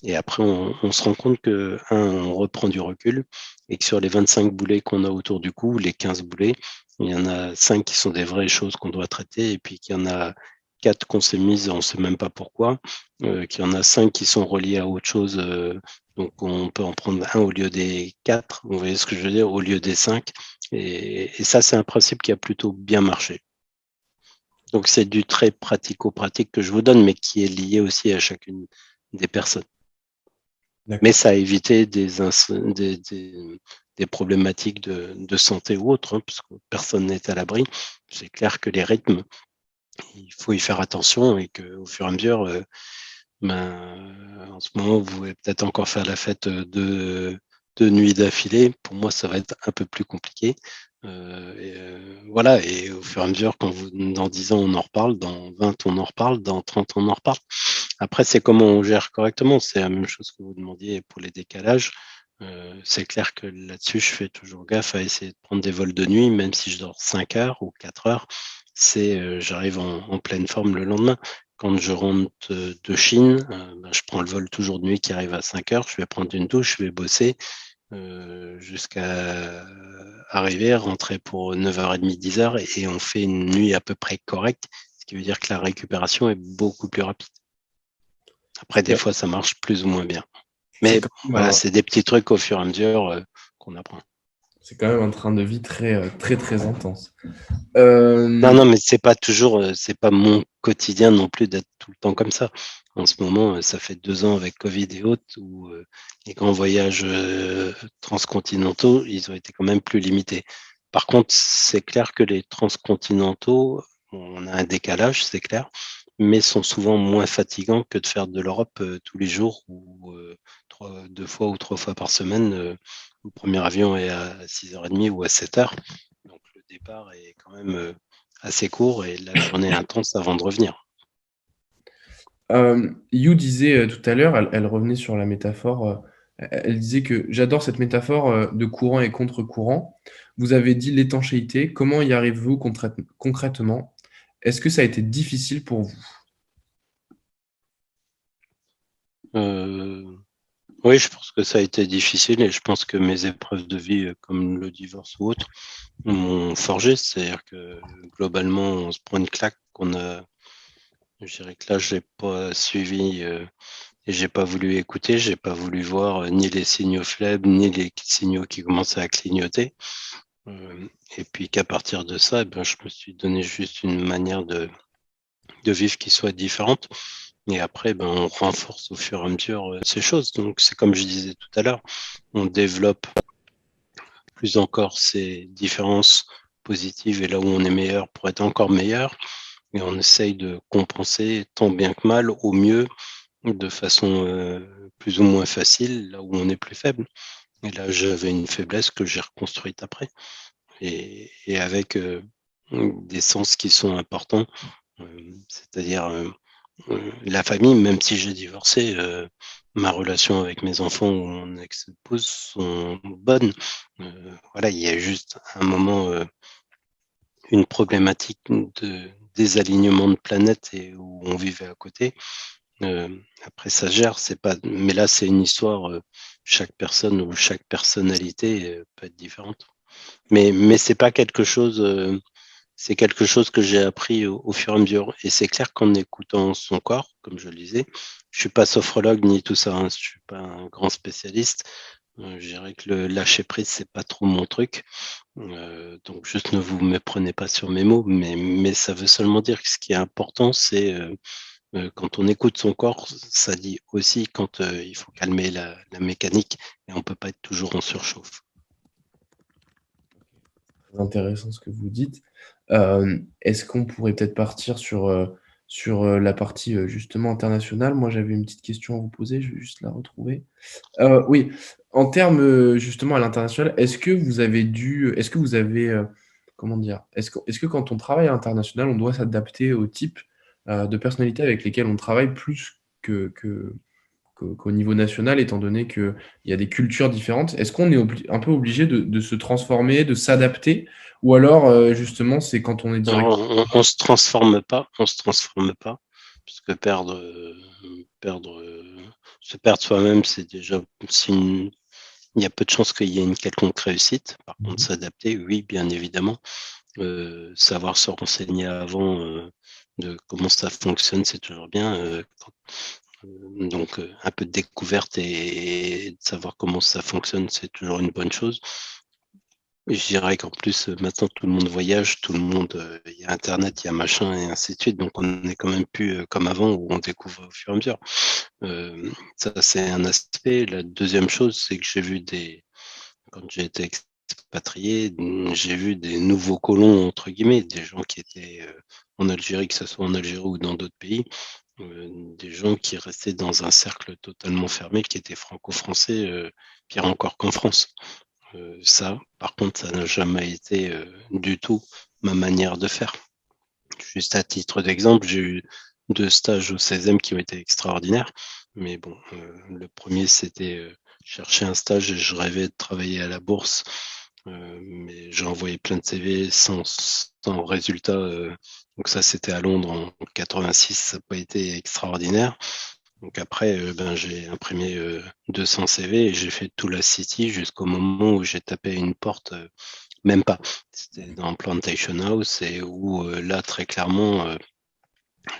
Et après, on se rend compte que, on reprend du recul et que sur les 25 boulets qu'on a autour du cou, les 15 boulets, il y en a 5 qui sont des vraies choses qu'on doit traiter et puis qu'il y en a 4 qu'on s'est mises, on ne sait même pas pourquoi, qu'il y en a 5 qui sont reliés à autre chose Donc, on peut en prendre un au lieu des 4, vous voyez ce que je veux dire, au lieu des 5. Et ça, c'est un principe qui a plutôt bien marché. Donc, c'est du très pratico-pratique que je vous donne, mais qui est lié aussi à chacune des personnes. Mais ça a évité des problématiques de santé ou autres, hein, parce que personne n'est à l'abri. C'est clair que les rythmes, il faut y faire attention et qu'au fur et à mesure, en ce moment, vous pouvez peut-être encore faire la fête de nuits d'affilée. Pour moi, ça va être un peu plus compliqué. Voilà, et au fur et à mesure, dans 10 ans, on en reparle, dans 20, on en reparle, dans 30, on en reparle. Après, c'est comment on gère correctement. C'est la même chose que vous demandiez pour les décalages. C'est clair que là-dessus, je fais toujours gaffe à essayer de prendre des vols de nuit, même si je dors 5 heures ou 4 heures. J'arrive en pleine forme le lendemain. Quand je rentre de Chine, je prends le vol toujours de nuit qui arrive à 5 heures. Je vais prendre une douche, je vais bosser jusqu'à arriver, rentrer pour 9h30, 10h, et on fait une nuit à peu près correcte, ce qui veut dire que la récupération est beaucoup plus rapide. Après, des fois, ça marche plus ou moins bien. Mais voilà, c'est des petits trucs au fur et à mesure qu'on apprend. C'est quand même un train de vie très, très, très intense. Non, mais c'est pas mon quotidien non plus d'être tout le temps comme ça. En ce moment, ça fait 2 ans avec Covid et autres où les grands voyages transcontinentaux, ils ont été quand même plus limités. Par contre, c'est clair que les transcontinentaux, on a un décalage, c'est clair, mais sont souvent moins fatigants que de faire de l'Europe tous les jours ou 2 fois ou 3 fois par semaine. Le premier avion est à 6h30 ou à 7h. Donc le départ est quand même assez court et la journée est intense avant de revenir. You disait tout à l'heure, elle revenait sur la métaphore, elle disait que j'adore cette métaphore de courant et contre-courant. Vous avez dit l'étanchéité. Comment y arrivez-vous concrètement? Est-ce que ça a été difficile pour vous? Oui, je pense que ça a été difficile et je pense que mes épreuves de vie, comme le divorce ou autre, m'ont forgé. C'est-à-dire que globalement, on se prend une claque je dirais que là, je n'ai pas suivi et j'ai pas voulu écouter, j'ai pas voulu voir ni les signaux faibles, ni les signaux qui commençaient à clignoter. Et puis qu'à partir de ça, je me suis donné juste une manière de vivre qui soit différente. Et après, on renforce au fur et à mesure ces choses. Donc, c'est comme je disais tout à l'heure, on développe plus encore ces différences positives et là où on est meilleur pour être encore meilleur. Et on essaye de compenser tant bien que mal au mieux de façon plus ou moins facile là où on est plus faible. Et là, j'avais une faiblesse que j'ai reconstruite après. Et avec des sens qui sont importants, c'est-à-dire la famille, même si j'ai divorcé, ma relation avec mes enfants ou mon ex-épouse sont bonnes. Voilà, il y a juste un moment, une problématique de désalignement de planète et où on vivait à côté. Après, ça se gère, mais là, c'est une histoire, chaque personne ou chaque personnalité peut être différente. Mais c'est pas quelque chose, c'est quelque chose que j'ai appris au fur et à mesure. Et c'est clair qu'en écoutant son corps, comme je le disais, je suis pas sophrologue ni tout ça, hein, je suis pas un grand spécialiste. Je dirais que le lâcher prise, c'est pas trop mon truc. Donc juste ne vous méprenez pas sur mes mots, mais ça veut seulement dire que ce qui est important, c'est quand on écoute son corps, ça dit aussi quand il faut calmer la mécanique et on peut pas être toujours en surchauffe. Très intéressant ce que vous dites. Est-ce qu'on pourrait peut-être partir sur la partie justement internationale? Moi, j'avais une petite question à vous poser, je vais juste la retrouver. Oui, en termes justement à l'international, est-ce que vous avez, comment dire? Est-ce que quand on travaille à l'international, on doit s'adapter au type de personnalité avec lesquelles on travaille plus qu'au niveau national, étant donné qu'il y a des cultures différentes? Est-ce qu'on est un peu obligé de se transformer, de s'adapter? Ou alors, justement, c'est quand on est direct? On se transforme pas, parce que se perdre soi-même, c'est déjà signe. Il y a peu de chances qu'il y ait une quelconque réussite. Par contre, s'adapter, oui, bien évidemment. Savoir se renseigner avant de comment ça fonctionne, c'est toujours bien. Donc, un peu de découverte et de savoir comment ça fonctionne, c'est toujours une bonne chose. Je dirais qu'en plus, maintenant, tout le monde voyage, tout le monde, il y a internet, il y a machin et ainsi de suite, donc on n'est quand même plus, comme avant où on découvre au fur et à mesure. Ça, c'est un aspect. La deuxième chose, c'est que quand j'ai été expatrié, j'ai vu des «nouveaux colons» entre guillemets, des gens qui étaient, en Algérie, que ce soit en Algérie ou dans d'autres pays, des gens qui restaient dans un cercle totalement fermé, qui étaient franco-français, pire encore qu'en France. Ça, par contre, ça n'a jamais été, du tout ma manière de faire. Juste à titre d'exemple, j'ai eu 2 stages au 16e qui ont été extraordinaires, mais bon, le premier c'était, chercher un stage et je rêvais de travailler à la bourse, mais j'ai envoyé plein de CV sans résultat, donc ça, c'était à Londres en 86, ça n'a pas été extraordinaire. Donc après, j'ai imprimé, 200 CV et j'ai fait tout la City jusqu'au moment où j'ai tapé à une porte, même pas. C'était dans Plantation House et où, là, très clairement,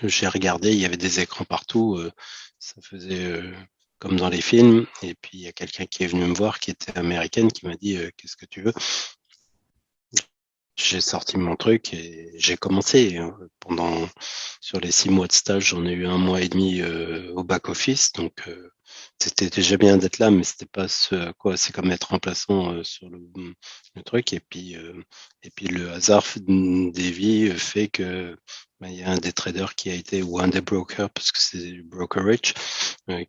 j'ai regardé, il y avait des écrans partout, ça faisait, comme dans les films et puis il y a quelqu'un qui est venu me voir qui était américaine qui m'a dit: «Qu'est-ce que tu veux?» J'ai sorti mon truc et j'ai commencé, pendant sur les 6 mois de stage, j'en ai eu 1 mois et demi, au back office donc c'était déjà bien d'être là, mais c'était pas ce à quoi c'est comme être remplaçant, sur le truc et puis le hasard des vies, fait que, il y a un des traders qui a été ou un des brokers, parce que c'est du brokerage,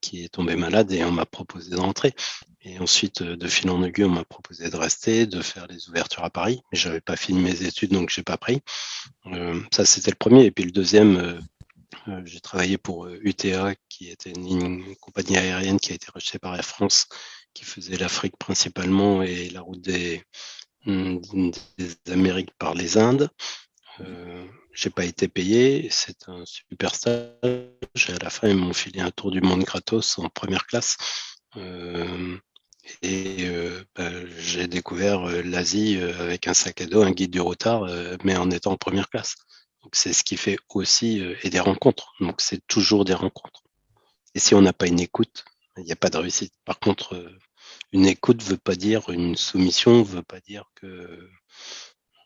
qui est tombé malade et on m'a proposé d'entrer. Et ensuite, de fil en aiguille, on m'a proposé de rester, de faire les ouvertures à Paris, mais j'avais pas fini mes études, donc j'ai pas pris. Ça, c'était le premier. Et puis le deuxième, j'ai travaillé pour UTA, qui était une compagnie aérienne qui a été rachetée par Air France, qui faisait l'Afrique principalement et la route des Amériques par les Indes. J'ai pas été payé, c'est un super stage. Et à la fin, ils m'ont filé un tour du monde gratos en première classe. J'ai découvert l'Asie avec un sac à dos, un guide du retard, mais en étant en première classe. Donc c'est ce qui fait aussi et des rencontres. Donc c'est toujours des rencontres. Et si on n'a pas une écoute, il n'y a pas de réussite. Par contre, une écoute veut pas dire une soumission, veut pas dire que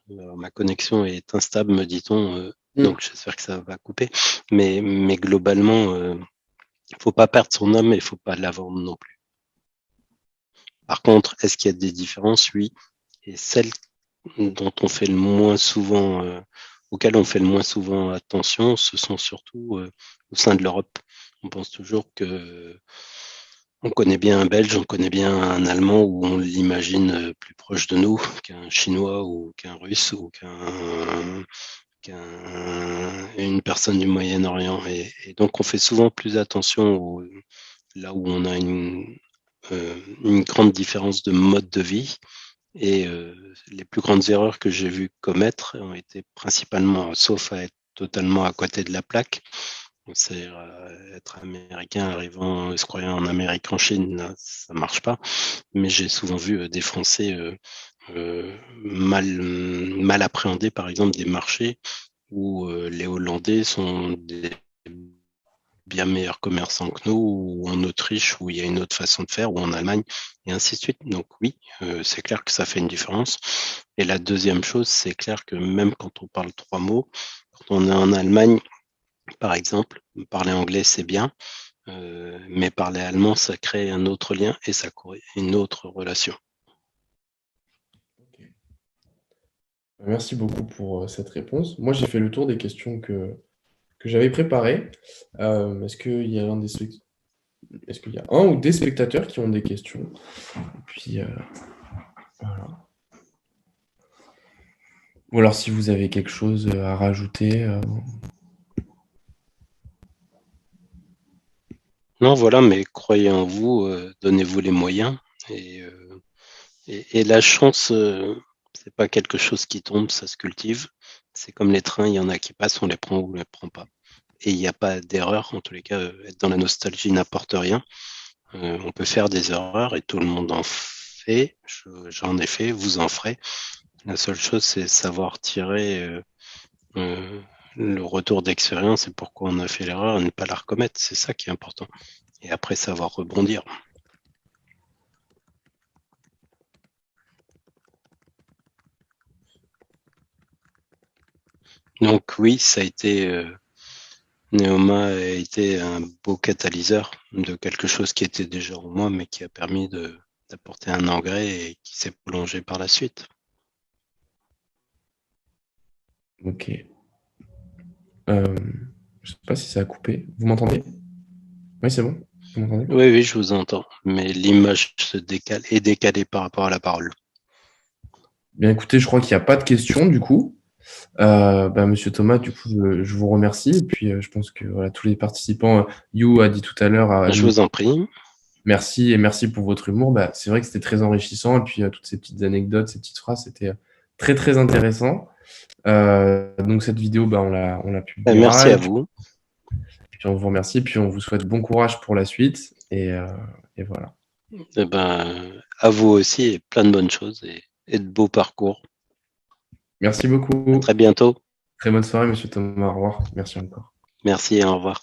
ma connexion est instable, me dit-on. Donc j'espère que ça va couper. Mais globalement, faut pas perdre son âme et faut pas la vendre non plus. Par contre, est-ce qu'il y a des différences? Oui. Et celles dont on fait le moins souvent, auxquelles on fait le moins souvent attention, ce sont surtout au sein de l'Europe. On pense toujours que on connaît bien un Belge, on connaît bien un Allemand ou on l'imagine plus proche de nous qu'un Chinois ou qu'un Russe ou qu'une personne du Moyen-Orient. Et donc on fait souvent plus attention là où on a une grande différence de mode de vie. Et les plus grandes erreurs que j'ai vu commettre ont été principalement, sauf à être totalement à côté de la plaque, c'est être américain arrivant, se croyant en Amérique en Chine, là, ça marche pas. Mais j'ai souvent vu des Français mal appréhender, par exemple, des marchés où les Hollandais sont des bien meilleurs commerçants que nous, ou en Autriche où il y a une autre façon de faire, ou en Allemagne, et ainsi de suite. Donc oui, c'est clair que ça fait une différence. Et la deuxième chose, c'est clair que même quand on parle 3 mots, quand on est en Allemagne, par exemple, parler anglais, c'est bien, mais parler allemand, ça crée un autre lien et ça crée une autre relation. Ok. Merci beaucoup pour cette réponse. Moi, j'ai fait le tour des questions que j'avais préparées. Est-ce qu'il y a est-ce qu'il y a un ou des spectateurs qui ont des questions? Et puis, voilà. Ou alors, si vous avez quelque chose à rajouter. Non, voilà, mais croyez en vous, donnez-vous les moyens. Et la chance, c'est pas quelque chose qui tombe, ça se cultive. C'est comme les trains, il y en a qui passent, on les prend ou on les prend pas. Et il n'y a pas d'erreur, en tous les cas, être dans la nostalgie n'apporte rien. On peut faire des erreurs et tout le monde en fait. J'en ai fait, vous en ferez. La seule chose, c'est savoir tirer le retour d'expérience et pourquoi on a fait l'erreur et ne pas la recommettre. C'est ça qui est important. Et après, savoir rebondir. Donc oui, ça a été Neoma a été un beau catalyseur de quelque chose qui était déjà en moi, mais qui a permis d'apporter un engrais et qui s'est prolongé par la suite. Ok. Je ne sais pas si ça a coupé. Vous m'entendez? Oui, c'est bon. Vous m'entendez? Oui, je vous entends, mais l'image est décalée par rapport à la parole. Bien écoutez, je crois qu'il n'y a pas de questions du coup. Monsieur Thomas, du coup, je vous remercie. Et puis, je pense que voilà, tous les participants, You a dit tout à l'heure, Je vous en prie. merci et merci pour votre humour. C'est vrai que c'était très enrichissant. Et puis, toutes ces petites anecdotes, ces petites phrases, c'était très, très intéressant. Donc, cette vidéo, on la Merci publiera. à Et vous. puis, on vous remercie. Et puis, on vous souhaite bon courage pour la suite. Et voilà. À vous aussi, et plein de bonnes choses et de beaux parcours. Merci À beaucoup. très bientôt. Très bonne soirée, Monsieur Thomas. Au revoir. Merci encore. Merci et au revoir.